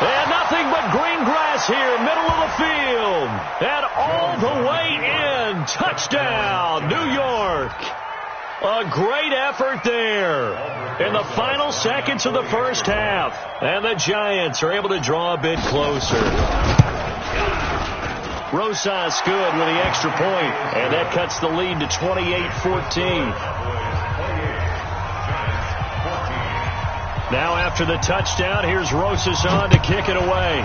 [SPEAKER 1] And nothing but green grass here, middle of the field. And all the way in. Touchdown, New York. A great effort there in the final seconds of the first half. And the Giants are able to draw a bit closer. Rosas good with the extra point, and that cuts the lead to 28-14. Now after the touchdown, here's Rosas on to kick it away.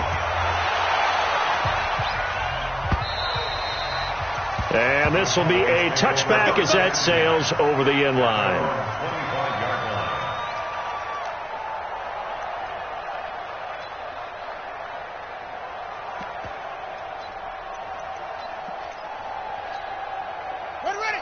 [SPEAKER 1] And this will be a touchback as that sails over the end line.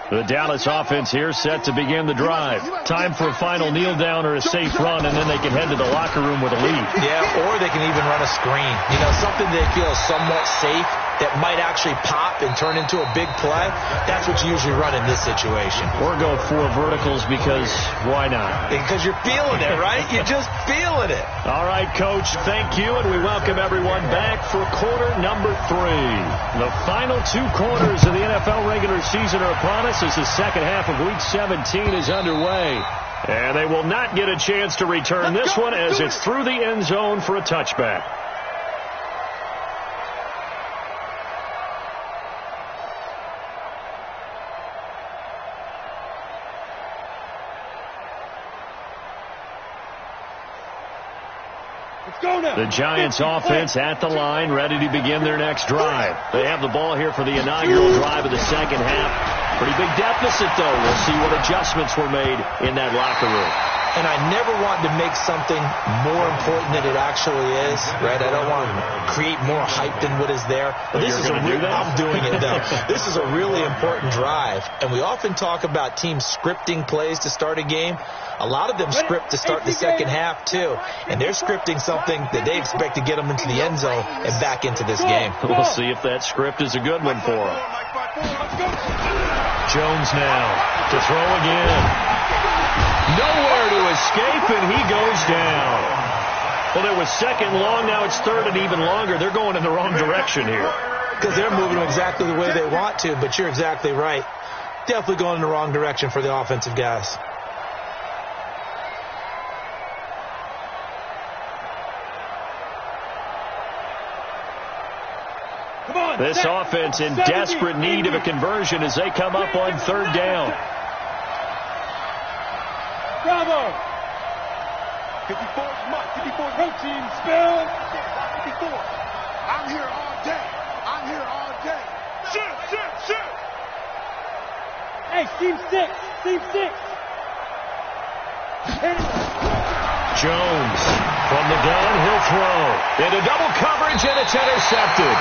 [SPEAKER 1] The Dallas offense here set to begin the drive. Time for a final kneel down or a safe run, and then they can head to the locker room with a lead.
[SPEAKER 2] Yeah, or they can even run a screen. You know, something they feel is somewhat safe that might actually pop and turn into a big play. That's what you usually run in this situation.
[SPEAKER 1] Or go for verticals because why not?
[SPEAKER 2] Because you're feeling it, right? You're just feeling it.
[SPEAKER 1] All right, Coach, thank you, and we welcome everyone back for quarter number 3. The final 2 quarters of the NFL regular season are upon us as the second half of Week 17 is underway. And they will not get a chance to return this one as it's through the end zone for a touchback. The Giants offense at the line, ready to begin their next drive. They have the ball here for the inaugural drive of the second half. Pretty big deficit, though. We'll see what adjustments were made in that locker room.
[SPEAKER 2] And I never want to make something more important than it actually is, right? I don't want to create more hype than what is there. But this is I'm doing it, though. This is a really important drive. And we often talk about teams scripting plays to start a game. A lot of them script to start the second half, too. And they're scripting something that they expect to get them into the end zone and back into this game.
[SPEAKER 1] We'll see if that script is a good one for them. Jones now to throw again. Nowhere to escape, and he goes down. Well, there was second long. Now it's third and even longer. They're going in the wrong direction here.
[SPEAKER 2] Because they're moving exactly the way they want to, but you're exactly right. Definitely going in the wrong direction for the offensive guys.
[SPEAKER 1] This offense in desperate need of a conversion as they come up on third down.
[SPEAKER 3] Bravo! 54 is Mike. 54 protein spill. 54. I'm here all day. I'm here all day. Shoot. Hey, team 6. Team 6.
[SPEAKER 1] Jones from the gun, he'll throw. Into double coverage, and it's intercepted.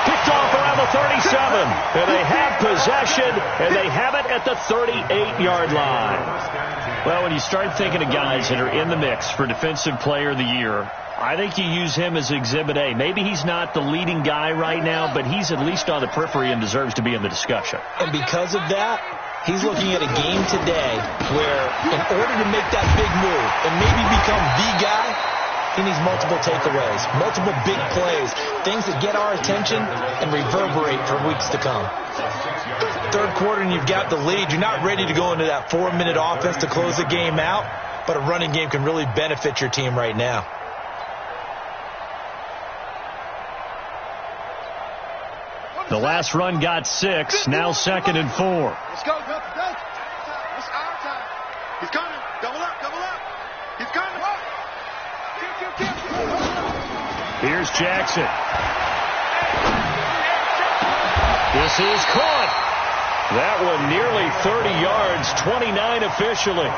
[SPEAKER 1] Picked off around the 37. And they have possession, and they have it at the 38-yard line. Well, when you start thinking of guys that are in the mix for Defensive Player of the Year, I think you use him as Exhibit A. Maybe he's not the leading guy right now, but he's at least on the periphery and deserves to be in the discussion.
[SPEAKER 2] And because of that, he's looking at a game today where in order to make that big move and maybe become the guy, he needs multiple takeaways, multiple big plays, things that get our attention and reverberate for weeks to come. Third quarter and you've got the lead. You're not ready to go into that 4-minute offense to close the game out, but a running game can really benefit your team right now.
[SPEAKER 1] The last run got 6, now 2nd and 4.
[SPEAKER 3] Let's go, Delta. It's our time. He's coming. Double up. He's coming.
[SPEAKER 1] Here's Jackson. This is caught. That one nearly 30 yards, 29 officially.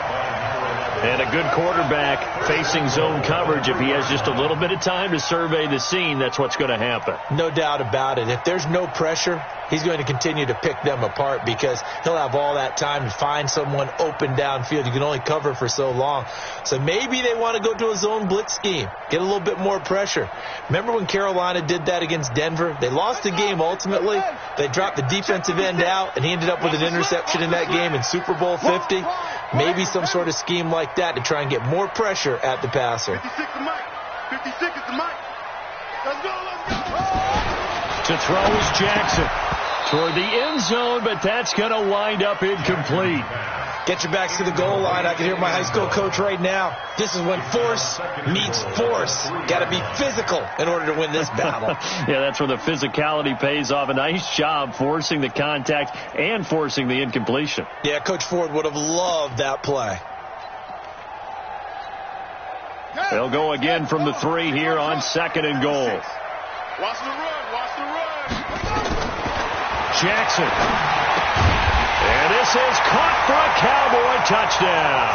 [SPEAKER 1] And a good quarterback facing zone coverage. If he has just a little bit of time to survey the scene, that's what's going to happen.
[SPEAKER 2] No doubt about it. If there's no pressure, he's going to continue to pick them apart because he'll have all that time to find someone open downfield. You can only cover for so long. So maybe they want to go to a zone blitz scheme, get a little bit more pressure. Remember when Carolina did that against Denver? They lost the game ultimately. They dropped the defensive end out, and he ended up with an interception in that game in Super Bowl 50. Maybe some sort of scheme like that to try and get more pressure at the passer.
[SPEAKER 3] 56 is Mike. 56 is the Mike. Let's go.
[SPEAKER 1] To throw is Jackson toward the end zone, but that's going to wind up incomplete.
[SPEAKER 2] Get your backs to the goal line. I can hear my high school coach right now. This is when force meets force. Got to be physical in order to win this battle.
[SPEAKER 1] Yeah, that's where the physicality pays off. A nice job forcing the contact and forcing the incompletion.
[SPEAKER 2] Yeah, Coach Ford would have loved that play.
[SPEAKER 1] They'll go again from the 3 here on 2nd and goal.
[SPEAKER 3] Watch the run.
[SPEAKER 1] Jackson. And this is caught for a Cowboy touchdown.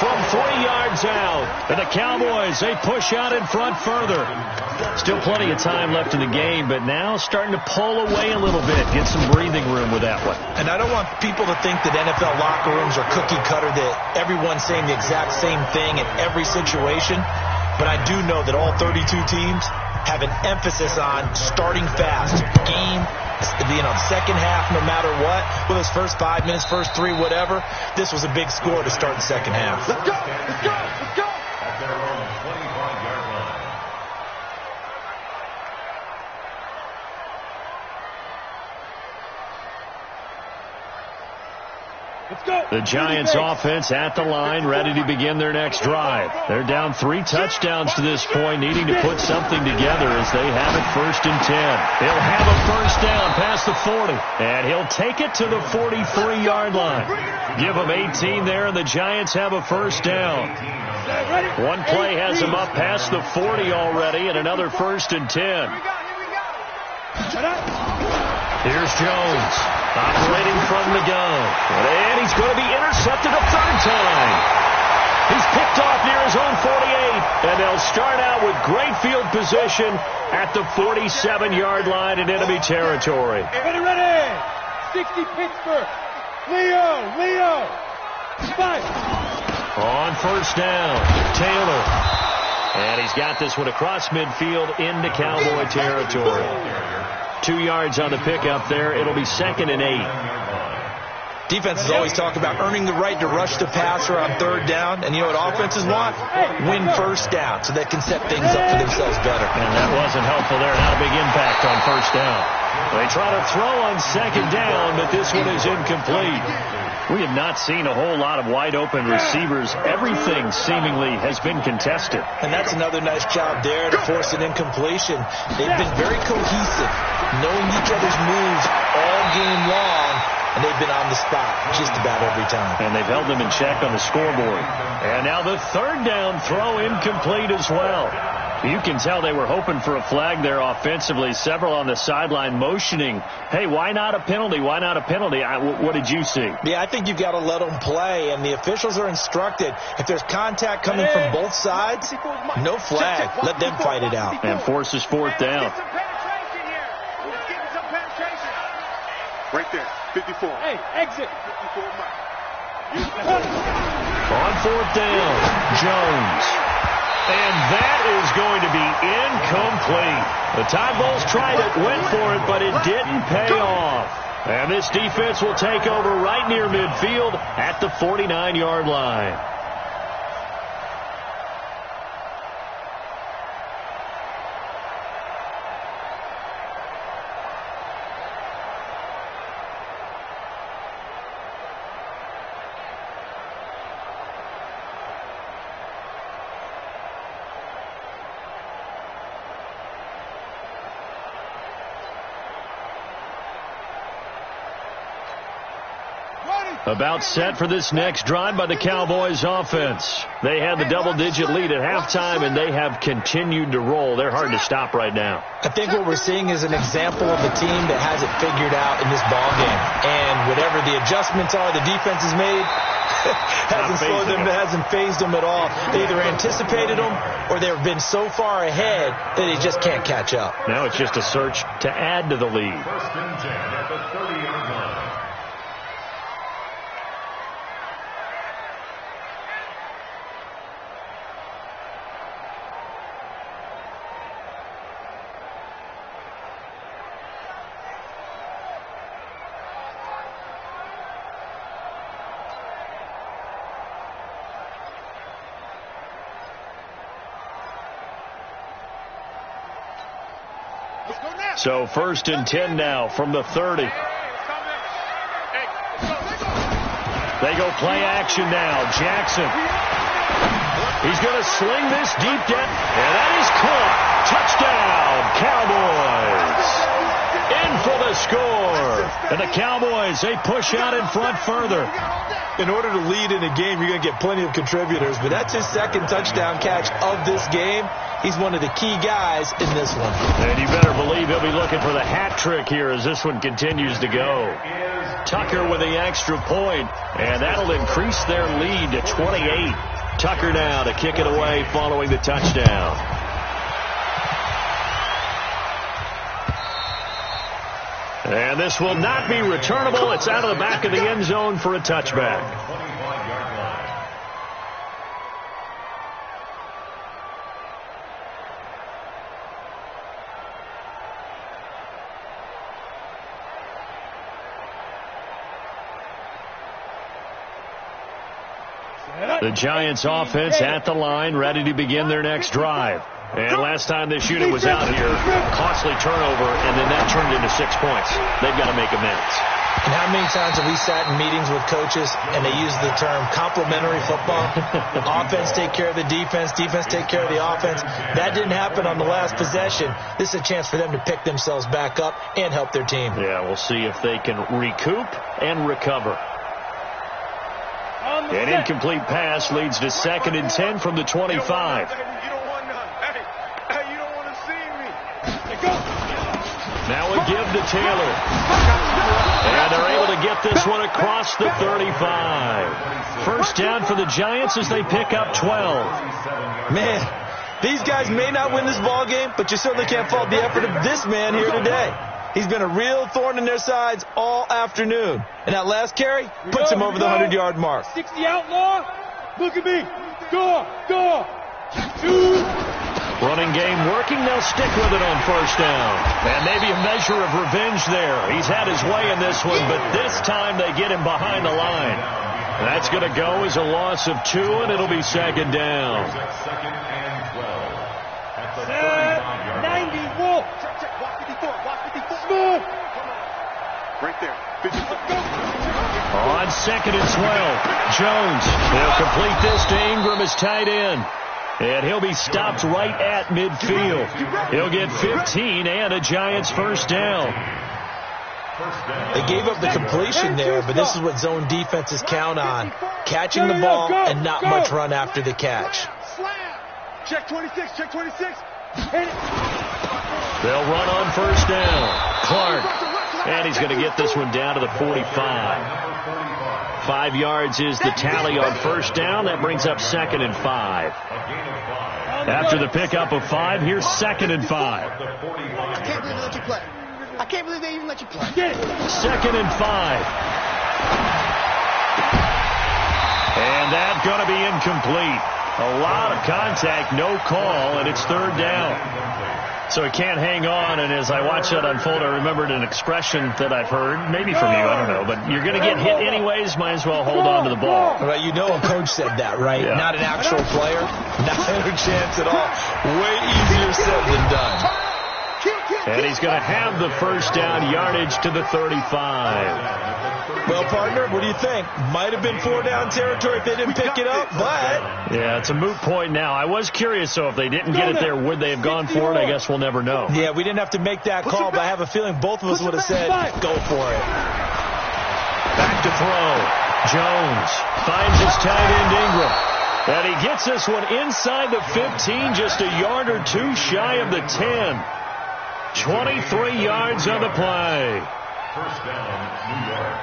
[SPEAKER 1] From 3 yards out. And the Cowboys, they push out in front further. Still plenty of time left in the game, but now starting to pull away a little bit. Get some breathing room with that one.
[SPEAKER 2] And I don't want people to think that NFL locker rooms are cookie cutter, that everyone's saying the exact same thing in every situation. But I do know that all 32 teams have an emphasis on starting fast. Game, second half, no matter what. With those first 5 minutes, first 3, whatever. This was a big score to start the second half.
[SPEAKER 3] Let's go.
[SPEAKER 4] At their own 25-yard line.
[SPEAKER 1] The Giants offense at the line, ready to begin their next drive. They're down 3 touchdowns to this point, needing to put something together as they have it 1st and 10. He'll have a first down past the 40, and he'll take it to the 43-yard line. Give them 18 there, and the Giants have a first down. One play has them up past the 40 already, and another 1st and 10. Here's Jones, operating from the gun. And he's going to be intercepted a 3rd time. He's picked off near his own 48. And they'll start out with great field position at the 47-yard line in enemy territory.
[SPEAKER 3] Ready. 60 Pittsburgh. Leo. 5.
[SPEAKER 1] On first down, Taylor. And he's got this one across midfield into Cowboy territory. 2 yards on the pickup there. It'll be 2nd and 8.
[SPEAKER 2] Defenses always talk about earning the right to rush the passer on 3rd down. And you know what offenses want? Win first down so they can set things up for themselves better.
[SPEAKER 1] And that wasn't helpful there. Not a big impact on first down. They try to throw on 2nd down, but this one is incomplete. We have not seen a whole lot of wide-open receivers. Everything seemingly has been contested.
[SPEAKER 2] And that's another nice job there to force an incompletion. They've been very cohesive, knowing each other's moves all game long, and they've been on the spot just about every time.
[SPEAKER 1] And they've held them in check on the scoreboard. And now the third down throw incomplete as well. You can tell they were hoping for a flag there offensively. Several on the sideline motioning, hey, why not a penalty? Why not a penalty? What did you see?
[SPEAKER 2] Yeah, I think you've got to let them play, and the officials are instructed. If there's contact coming from both sides, no flag. Let them fight it out.
[SPEAKER 1] And forces fourth down.
[SPEAKER 3] Right there, 54.
[SPEAKER 5] Hey, exit.
[SPEAKER 3] 54 Mike.
[SPEAKER 1] On fourth down, Jones. And that is going to be incomplete. The Tide Bulls tried it, went for it, but it didn't pay off. And this defense will take over right near midfield at the 49-yard line. About set for this next drive by the Cowboys offense. They had the double-digit lead at halftime, and they have continued to roll. They're hard to stop right now.
[SPEAKER 2] I think what we're seeing is an example of a team that has it figured out in this ball game. And whatever the adjustments are the defense has made, hasn't phased them at all. They either anticipated them or they've been so far ahead that they just can't catch up.
[SPEAKER 1] Now it's just a search to add to the lead.
[SPEAKER 4] First and 10 at the 30-yard line.
[SPEAKER 1] So first and 10 now from the 30. They go play action now. Jackson. He's going to sling this deep down. And that is caught. Touchdown, Cowboys. In for the score. And the Cowboys, they push out in front further.
[SPEAKER 2] In order to lead in a game, you're going to get plenty of contributors. But that's his second touchdown catch of this game. He's one of the key guys in this one.
[SPEAKER 1] And you better believe he'll be looking for the hat trick here as this one continues to go. Tucker with the extra point, and that'll increase their lead to 28. Tucker now to kick it away following the touchdown. And this will not be returnable. It's out of the back of the end zone for a touchback. The Giants offense at the line, ready to begin their next drive. And last time this unit was out here, costly turnover, and then that turned into 6 points. They've got to make amends.
[SPEAKER 2] And how many times have we sat in meetings with coaches and they use the term complementary football? Offense take care of the defense, defense take care of the offense. That didn't happen on the last possession. This is a chance for them to pick themselves back up and help their team.
[SPEAKER 1] Yeah, we'll see if they can recoup and recover. An incomplete pass leads to second and 10 from the 25.
[SPEAKER 3] You don't want none. Hey, you don't want to see me.
[SPEAKER 1] Now a give to Taylor. And they're able to get this one across the 35. First down for the Giants as they pick up 12.
[SPEAKER 2] Man, these guys may not win this ball game, but you certainly can't fault the effort of this man here today. He's been a real thorn in their sides all afternoon. And that last carry puts him over the 100-yard mark.
[SPEAKER 5] 60 outlaw. Look at me. Go.
[SPEAKER 1] Running game working. They'll stick with it on first down. And maybe a measure of revenge there. He's had his way in this one, but this time they get him behind the line. That's going to go as a loss of 2, and it'll be second down.
[SPEAKER 4] Second and 12 at the 35-yard line.
[SPEAKER 5] 90 Wolf.
[SPEAKER 3] Right there. 54.
[SPEAKER 1] On 2nd and 12. Jones, they'll complete this to Ingram as tight end. And he'll be stopped right at midfield. He'll get 15 and a Giants first down.
[SPEAKER 2] They gave up the completion there, but this is what zone defenses count on. Catching the ball and not much run after the catch.
[SPEAKER 3] Check 26, check 26.
[SPEAKER 1] They'll run on first down. Clark. And he's going to get this one down to the 45. 5 yards is the tally on first down. That brings up 2nd and 5. After the pickup of 5, here's 2nd and 5.
[SPEAKER 6] I can't believe they let you play. I can't believe they even let you play.
[SPEAKER 1] 2nd and 5. And that's going to be incomplete. A lot of contact, no call, and it's 3rd down. So he can't hang on, and as I watch that unfold, I remembered an expression that I've heard, maybe from you, I don't know, but you're going to get hit anyways, might as well hold on to the ball.
[SPEAKER 2] Well, you know a coach said that, right?
[SPEAKER 1] Yeah.
[SPEAKER 2] Not an actual player. Not a chance at all. Way easier said than done.
[SPEAKER 1] And he's going to have the first down, yardage to the 35.
[SPEAKER 2] Well, partner, what do you think? Might have been 4-down territory if they didn't pick it up, but...
[SPEAKER 1] Yeah, it's a moot point now. I was curious, so if they didn't get it there, would they have gone for it? I guess we'll never know.
[SPEAKER 2] Yeah, we didn't have to make that call, but I have a feeling both of us would have said, go for it.
[SPEAKER 1] Back to throw. Jones finds his tight end Ingram. And he gets this one inside the 15, just a yard or two shy of the 10. 23 yards on the play.
[SPEAKER 4] First down, New York.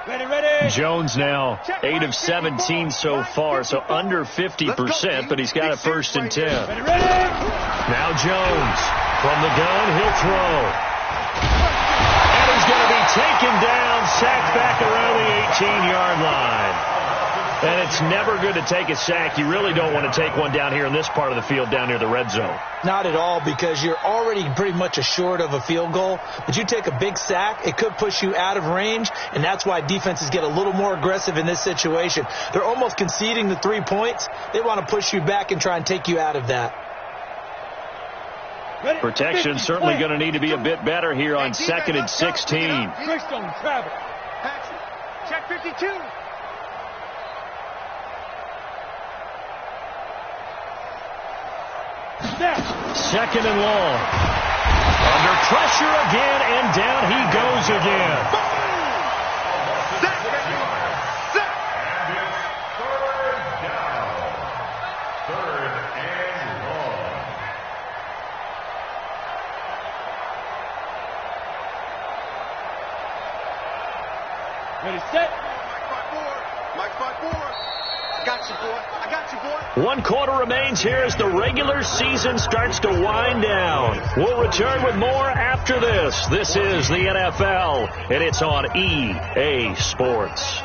[SPEAKER 5] Ready.
[SPEAKER 1] Jones now 8 of 17 so far, so under 50%, but he's got a 1st and 10. Now Jones from the gun, he'll throw. And he's going to be taken down, sacked back around the 18-yard line. And it's never good to take a sack. You really don't want to take one down here in this part of the field, down near the red zone.
[SPEAKER 2] Not at all, because you're already pretty much assured of a field goal. But you take a big sack, it could push you out of range, and that's why defenses get a little more aggressive in this situation. They're almost conceding the 3 points. They want to push you back and try and take you out of that.
[SPEAKER 1] Protection certainly going to need to be a bit better here on 2nd and 16.
[SPEAKER 3] Check 52.
[SPEAKER 1] Second and long. Under pressure again, and down he goes again.
[SPEAKER 4] Third and long.
[SPEAKER 5] Ready, set.
[SPEAKER 3] Mike 5-4. I got you, boy. I got you, boy.
[SPEAKER 1] 1 quarter remains here as the regular season starts to wind down. We'll return with more after this. This is the NFL, and it's on EA Sports.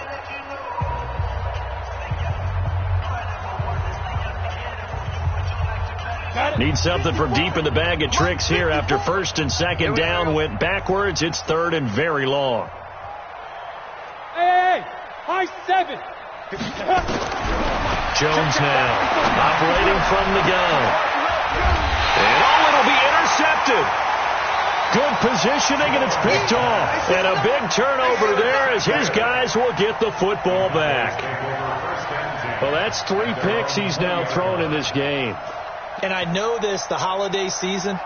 [SPEAKER 1] Need something from deep in the bag of tricks here after 1st and 2nd down went backwards. It's 3rd and very long.
[SPEAKER 5] Hey, high 7.
[SPEAKER 1] Jones now operating from the gun. And it'll be intercepted. Good positioning, and it's picked off. And a big turnover there as his guys will get the football back. Well, that's 3 picks he's now thrown in this game.
[SPEAKER 2] And I know this, the holiday season,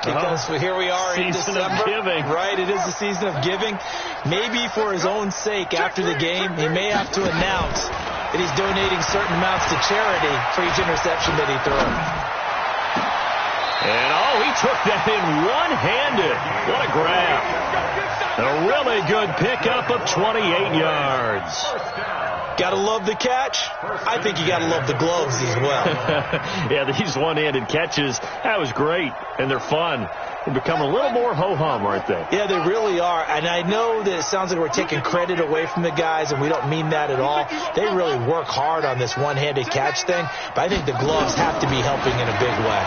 [SPEAKER 2] because here we are in
[SPEAKER 1] Season
[SPEAKER 2] December.
[SPEAKER 1] of giving.
[SPEAKER 2] Right, it is the season of giving. Maybe for his own sake, after the game, he may have to announce that he's donating certain amounts to charity for each interception that he throws.
[SPEAKER 1] And, he took that in one-handed. What a grab. A really good pickup of 28 yards.
[SPEAKER 2] Got to love the catch. I think you got to love the gloves as well.
[SPEAKER 1] Yeah, these one-handed catches, that was great, and they're fun. They become a little more ho-hum, aren't they?
[SPEAKER 2] Yeah, they really are. And I know that it sounds like we're taking credit away from the guys, and we don't mean that at all. They really work hard on this one-handed catch thing, but I think the gloves have to be helping in a big way.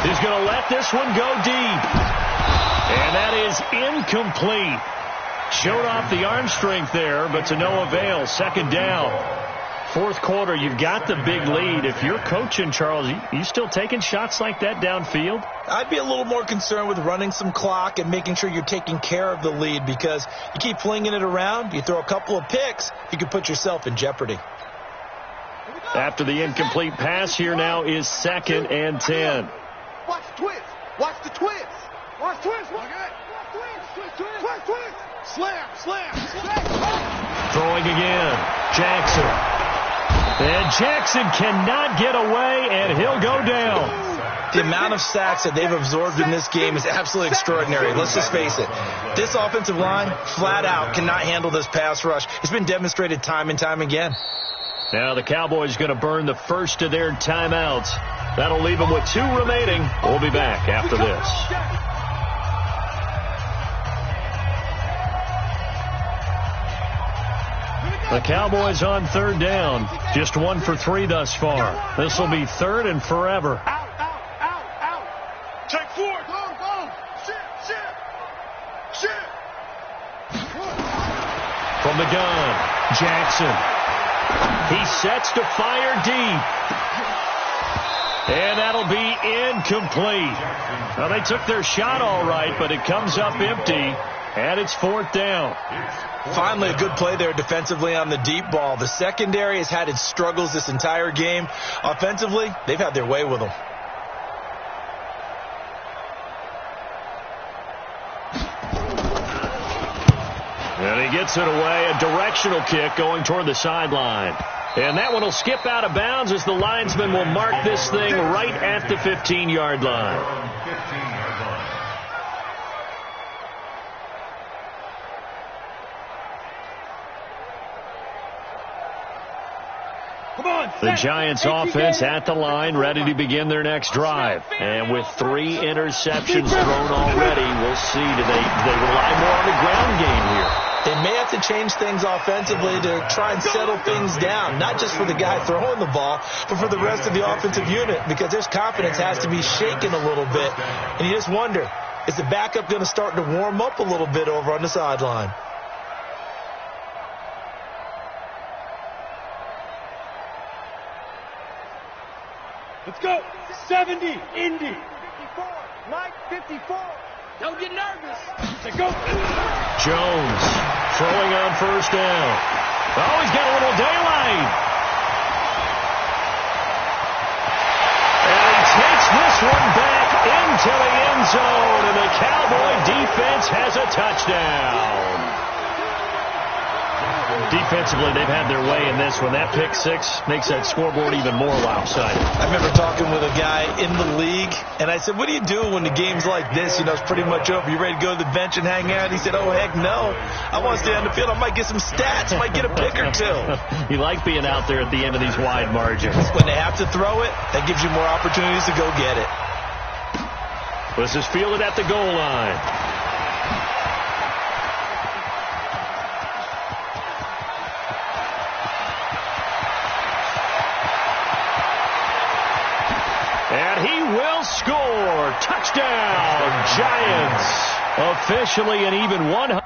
[SPEAKER 1] He's going to let this one go deep. And that is incomplete. Showed off the arm strength there, but to no avail. 2nd down. fourth quarter, you've got the big lead. If you're coaching, Charles, you still taking shots like that downfield?
[SPEAKER 2] I'd be a little more concerned with running some clock and making sure you're taking care of the lead, because you keep flinging it around, you throw a couple of picks, you could put yourself in jeopardy.
[SPEAKER 1] After the incomplete pass, here now is 2nd and 10.
[SPEAKER 6] Watch the twist. Watch the twist. Watch twist. Watch twist. Twist. Twist. Slam.
[SPEAKER 1] Throwing again. Jackson. And Jackson cannot get away, and he'll go down.
[SPEAKER 2] The amount of sacks that they've absorbed in this game is absolutely extraordinary. Let's just face it. This offensive line, flat out, cannot handle this pass rush. It's been demonstrated time and time again.
[SPEAKER 1] Now the Cowboys going to burn the first of their timeouts. That'll leave them with 2 remaining. We'll be back after this. The Cowboys on 3rd down. Just 1 for 3 thus far. This will be 3rd and forever.
[SPEAKER 3] Out. Take 4. Go. Shit.
[SPEAKER 1] From the gun, Jackson. He sets to fire deep. And that'll be incomplete. Now, they took their shot all right, but it comes up empty, and it's 4th down.
[SPEAKER 2] Finally, a good play there defensively on the deep ball. The secondary has had its struggles this entire game. Offensively, they've had their way with them.
[SPEAKER 1] And he gets it away, a directional kick going toward the sideline. And that one will skip out of bounds as the linesman will mark this thing right at the 15-yard line. The Giants offense at the line, ready to begin their next drive. And with 3 interceptions thrown already, we'll see. Do they rely more on the ground game here?
[SPEAKER 2] They may have to change things offensively to try and settle things down, not just for the guy throwing the ball, but for the rest of the offensive unit, because their confidence has to be shaken a little bit. And you just wonder, is the backup going to start to warm up a little bit over on the sideline?
[SPEAKER 5] Let's go. 70. Indy.
[SPEAKER 6] 54. Mike, 54. Don't get nervous.
[SPEAKER 5] Let's go.
[SPEAKER 1] Jones throwing on 1st down. Oh, he's got a little daylight. And he takes this one back into the end zone, and the Cowboy defense has a touchdown. Defensively, they've had their way in this one. That pick 6 makes that scoreboard even more lopsided.
[SPEAKER 2] I remember talking with a guy in the league, and I said, what do you do when the game's like this? You know, it's pretty much over. You ready to go to the bench and hang out? He said, oh, heck no. I want to stay on the field. I might get some stats. I might get a pick or 2.
[SPEAKER 1] You like being out there at the end of these wide margins.
[SPEAKER 2] When they have to throw it, that gives you more opportunities to go get it.
[SPEAKER 1] This is fielded at the goal line. And he will score. Touchdown, Giants. Officially an even 100.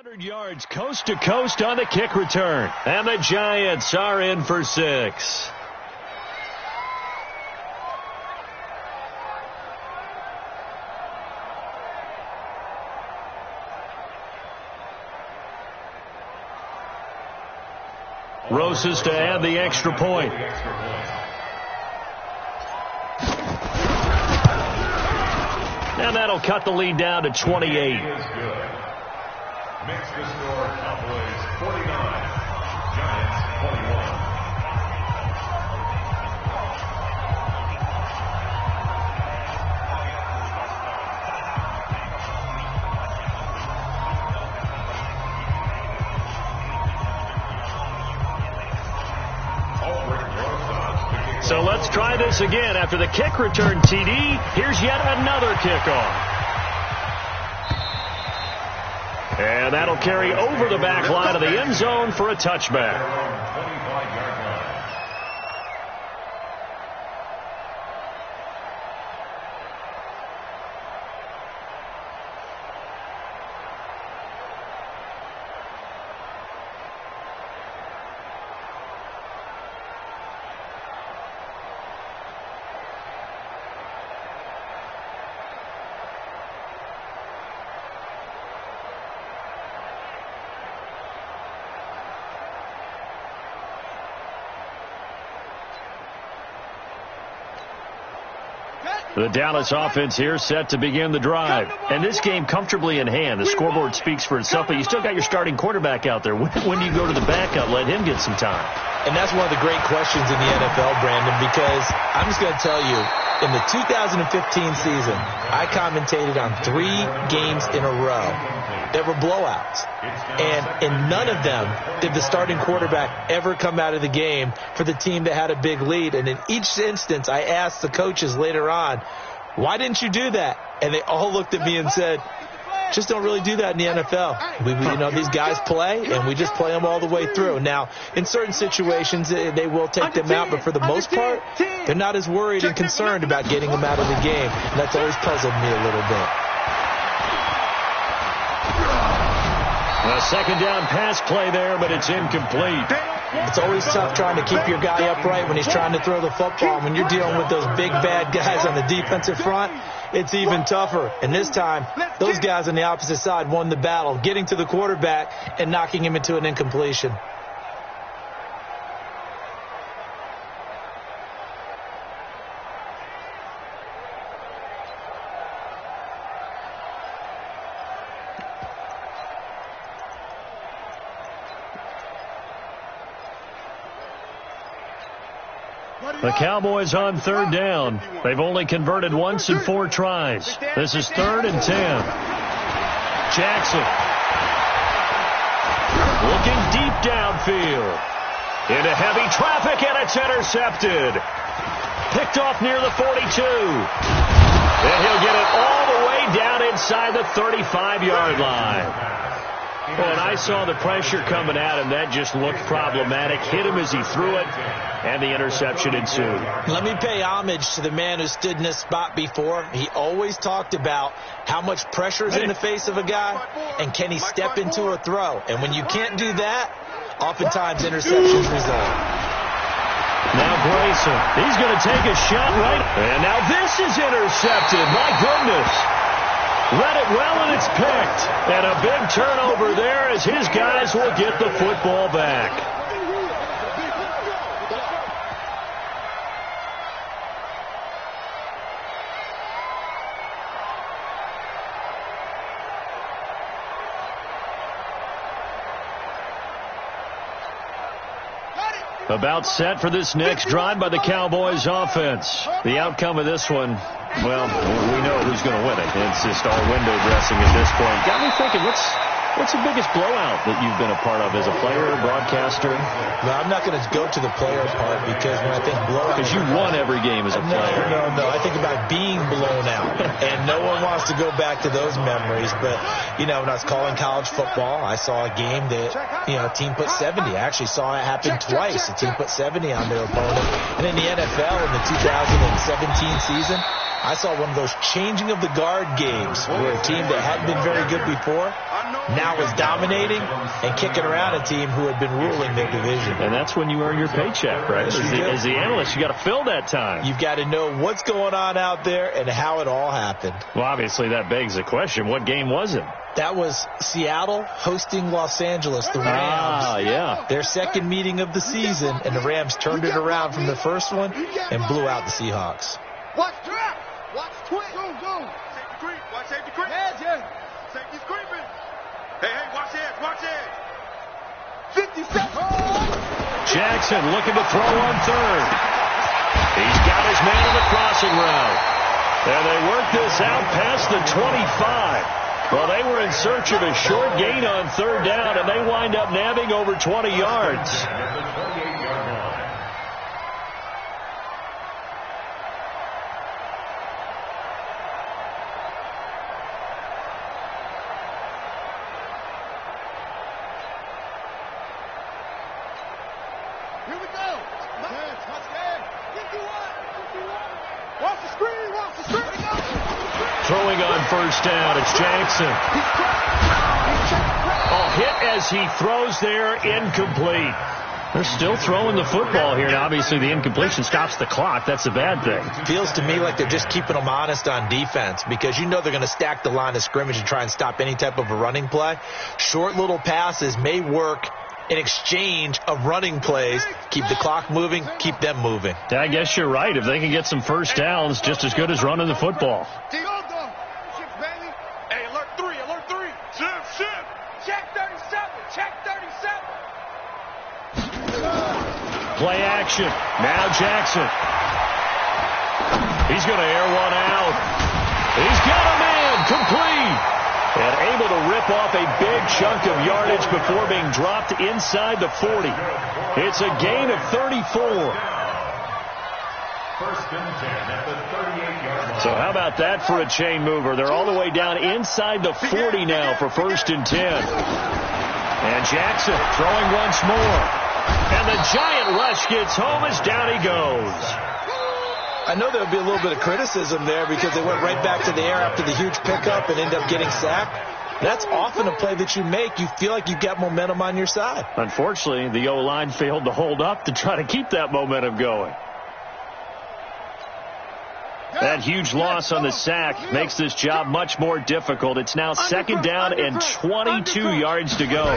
[SPEAKER 1] 100 yards coast to coast on the kick return. And the Giants are in for 6. Rosas to add the extra point. And that'll cut the lead down to 28.
[SPEAKER 4] Makes the score Cowboys 49, Giants 21.
[SPEAKER 1] So let's try this again. After the kick return TD, here's yet another kickoff. And that'll carry over the back line of the end zone for a touchback. The Dallas offense here set to begin the drive. And this game comfortably in hand. The scoreboard speaks for itself, but you still got your starting quarterback out there. When do you go to the backup? Let him get some time.
[SPEAKER 2] And that's one of the great questions in the NFL, Brandon, because I'm just going to tell you, in the 2015 season, I commentated on 3 games in a row that were blowouts. And in none of them did the starting quarterback ever come out of the game for the team that had a big lead. And in each instance, I asked the coaches later on, why didn't you do that? And they all looked at me and said, just don't really do that in the NFL. These guys play, and we just play them all the way through. Now, in certain situations, they will take them out, but for the most part, they're not as worried and concerned about getting them out of the game. And that's always puzzled me a little bit.
[SPEAKER 1] A second down pass play there, but it's incomplete.
[SPEAKER 2] It's always tough trying to keep your guy upright when he's trying to throw the football. When you're dealing with those big, bad guys on the defensive front, it's even tougher. And this time, those guys on the opposite side won the battle, getting to the quarterback and knocking him into an incompletion.
[SPEAKER 1] The Cowboys on third down. They've only converted once in 4 tries. This is 3rd and 10. Jackson. Looking deep downfield. Into heavy traffic, and it's intercepted. Picked off near the 42. And he'll get it all the way down inside the 35-yard line. Well, and I saw the pressure coming at him. That just looked problematic. Hit him as he threw it, and the interception ensued.
[SPEAKER 2] Let me pay homage to the man who stood in this spot before. He always talked about how much pressure is in the face of a guy, and can he step into a throw. And when you can't do that, oftentimes interceptions result.
[SPEAKER 1] Now Grayson, he's going to take a shot right. And now this is intercepted. My goodness. Read it well, and it's picked. And a big turnover there as his guys will get the football back. About set for this next drive by the Cowboys offense. The outcome of this one, well, we know who's going to win it. It's just all window dressing at this point. Got me thinking, what's the biggest blowout that you've been a part of as a player, broadcaster?
[SPEAKER 2] No, I'm not going to go to the player part because when I think blowout...
[SPEAKER 1] Because you won every game as a player.
[SPEAKER 2] No. I think about being blown out. And no one wants to go back to those memories. But, when I was calling college football, I saw a game that, a team put 70. I actually saw it happen twice. A team put 70 on their opponent. And in the NFL in the 2017 season, I saw one of those changing of the guard games where a team that hadn't been very good before now is dominating and kicking around a team who had been ruling their division.
[SPEAKER 1] And that's when you earn your paycheck, right? As the analyst, you got to fill that time.
[SPEAKER 2] You've got to know what's going on out there and how it all happened.
[SPEAKER 1] Well, obviously, that begs the question, what game was it?
[SPEAKER 2] That was Seattle hosting Los Angeles, the Rams.
[SPEAKER 1] Ah, yeah.
[SPEAKER 2] Their second meeting of the season, and the Rams turned it around from the first one and blew out the Seahawks.
[SPEAKER 6] Watch trap. Watch twist. Go.
[SPEAKER 3] Safety creep. Watch safety creep. Safety's creeping. Hey, watch edge. Watch edge.
[SPEAKER 6] 50 seconds.
[SPEAKER 1] Jackson looking to throw on third. He's got his man on the crossing route. And they work this out past the 25. Well, they were in search of a short gain on third down, and they wind up nabbing over 20 yards.
[SPEAKER 6] Here we go. Watch the screen. Watch the screen.
[SPEAKER 1] Throwing on first down, it's Jackson. Oh, hit as he throws there, incomplete. They're still throwing the football here, and obviously the incompletion stops the clock. That's a bad thing.
[SPEAKER 2] Feels to me like they're just keeping them honest on defense because you know they're going to stack the line of scrimmage and try and stop any type of a running play. Short little passes may work in exchange of running plays. Keep the clock moving, keep them moving.
[SPEAKER 1] I guess you're right. If they can get some first downs, just as good as running the football.
[SPEAKER 3] Hey, alert 3. Shift.
[SPEAKER 6] Check 37. Check 37.
[SPEAKER 1] Play action. Now Jackson. He's going to air one out. He's got a man. Complete. And able to rip off a big chunk of yardage before being dropped inside the 40. It's a gain of 34.
[SPEAKER 4] First and 10 at the 38-yard line.
[SPEAKER 1] So how about that for a chain mover? They're all the way down inside the 40 now for first and 10. And Jackson throwing once more. And the giant rush gets home as down he goes.
[SPEAKER 2] I know there would be a little bit of criticism there because they went right back to the air after the huge pickup and end up getting sacked. That's often a play that you make. You feel like you've got momentum on your side.
[SPEAKER 1] Unfortunately, the O-line failed to hold up to try to keep that momentum going. That huge loss on the sack makes this job much more difficult. It's now second down and 22 yards to go.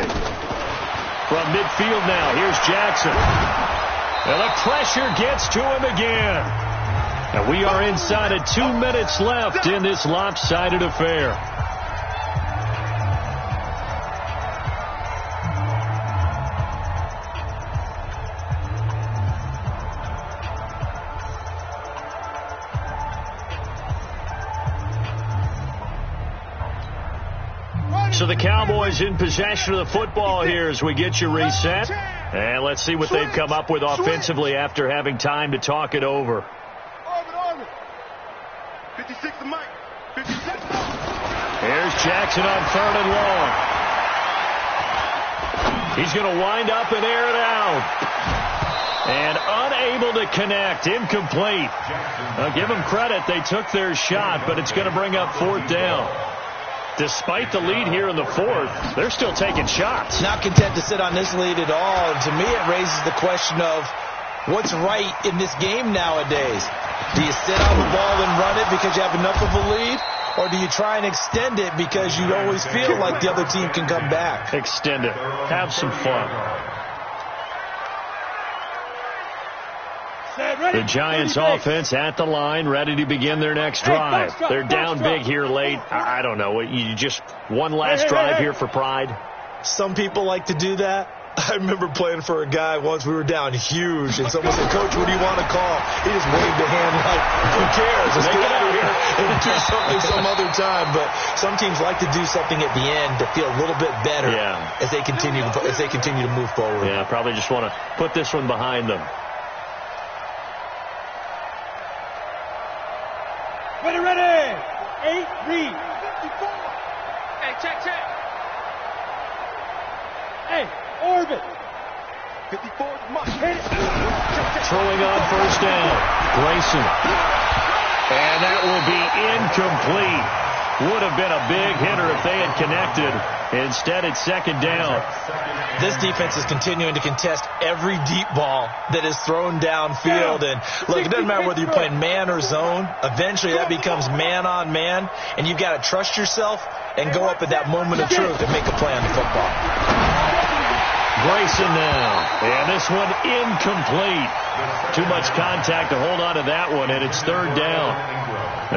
[SPEAKER 1] From midfield now, here's Jackson. And the pressure gets to him again. And we are inside of 2 minutes left in this lopsided affair. So the Cowboys in possession of the football here as we get you reset. And let's see what they've come up with offensively after having time to talk it over.
[SPEAKER 3] 56 to Mike. 56.
[SPEAKER 1] Here's Jackson on third and long. He's going to wind up and air it out. And unable to connect. Incomplete. I'll give them credit. They took their shot, but it's going to bring up fourth down. Despite the lead here in the fourth, they're still taking shots.
[SPEAKER 2] Not content to sit on this lead at all. And to me, it raises the question of what's right in this game nowadays. Do you sit on the ball and run it because you have enough of a lead? Or do you try and extend it because you always feel like the other team can come back?
[SPEAKER 1] Extend it. Have some fun. The Giants offense at the line, ready to begin their next drive. They're down big here late. I don't know. You just one last drive here for pride?
[SPEAKER 2] Some people like to do that. I remember playing for a guy once. We were down huge, and someone said, "Coach, what do you want to call?" He just waved a hand like, "Who cares? Let's get out of here and do something some other time." But some teams like to do something at the end to feel a little bit better as they continue to move forward.
[SPEAKER 1] Yeah, probably just want to put this one behind them.
[SPEAKER 5] Ready. 8, read.
[SPEAKER 6] Hey, check.
[SPEAKER 5] Hey, orbit.
[SPEAKER 3] 54 Mike.
[SPEAKER 1] Throwing on first down. Grayson. And that will be incomplete. Would have been a big hitter if they had connected. Instead, it's second down.
[SPEAKER 2] This defense is continuing to contest every deep ball that is thrown downfield. And look, it doesn't matter whether you're playing man or zone. Eventually, that becomes man on man. And you've got to trust yourself and go up at that moment of truth and make a play on the football.
[SPEAKER 1] Grayson now. And this one incomplete. Too much contact to hold on to that one, and it's third down.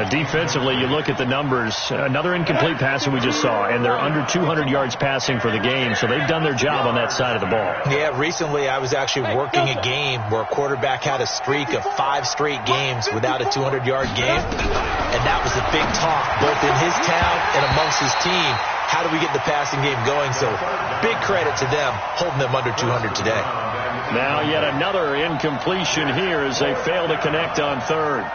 [SPEAKER 1] Defensively, you look at the numbers. Another incomplete pass that we just saw, and they're under 200 yards passing for the game, so they've done their job on that side of the ball.
[SPEAKER 2] Yeah, recently I was actually working a game where a quarterback had a streak of 5 straight games without a 200-yard game, and that was the big talk, both in his town and amongst his team. How do we get the passing game going? So big credit to them holding them under 200 today.
[SPEAKER 1] Now yet another incompletion here as they fail to connect on third.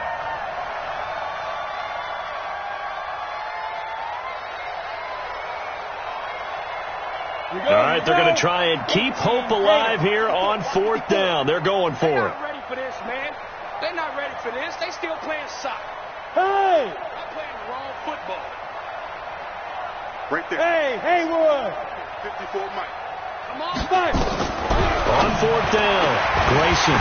[SPEAKER 1] All right, they're going to try and keep hope alive here on fourth down. They're going for it.
[SPEAKER 7] They're not ready for this, man. They're not ready for this. They still playing soccer.
[SPEAKER 5] Hey!
[SPEAKER 7] They're playing the wrong football.
[SPEAKER 3] Right there.
[SPEAKER 5] Hey, Haywood!
[SPEAKER 3] 54 Mike.
[SPEAKER 7] Come on.
[SPEAKER 5] Mike!
[SPEAKER 1] On fourth down, Grayson.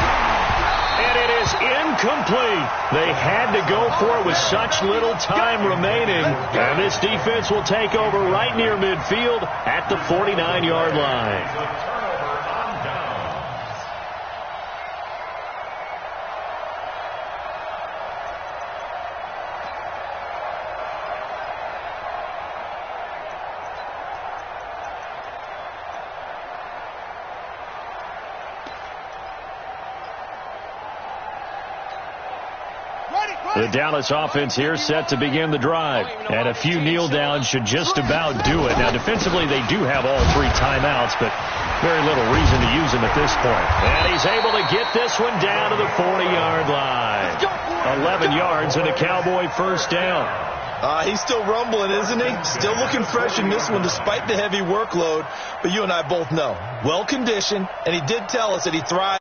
[SPEAKER 1] And it is incomplete. They had to go for it with such little time remaining. And this defense will take over right near midfield at the 49-yard line. The Dallas offense here set to begin the drive. And a few kneel downs should just about do it. Now, defensively, they do have all 3 timeouts, but very little reason to use them at this point. And he's able to get this one down to the 40-yard line. 11 yards and a Cowboy first down.
[SPEAKER 2] He's still rumbling, isn't he? Still looking fresh in this one despite the heavy workload. But you and I both know, well-conditioned, and he did tell us that he thrives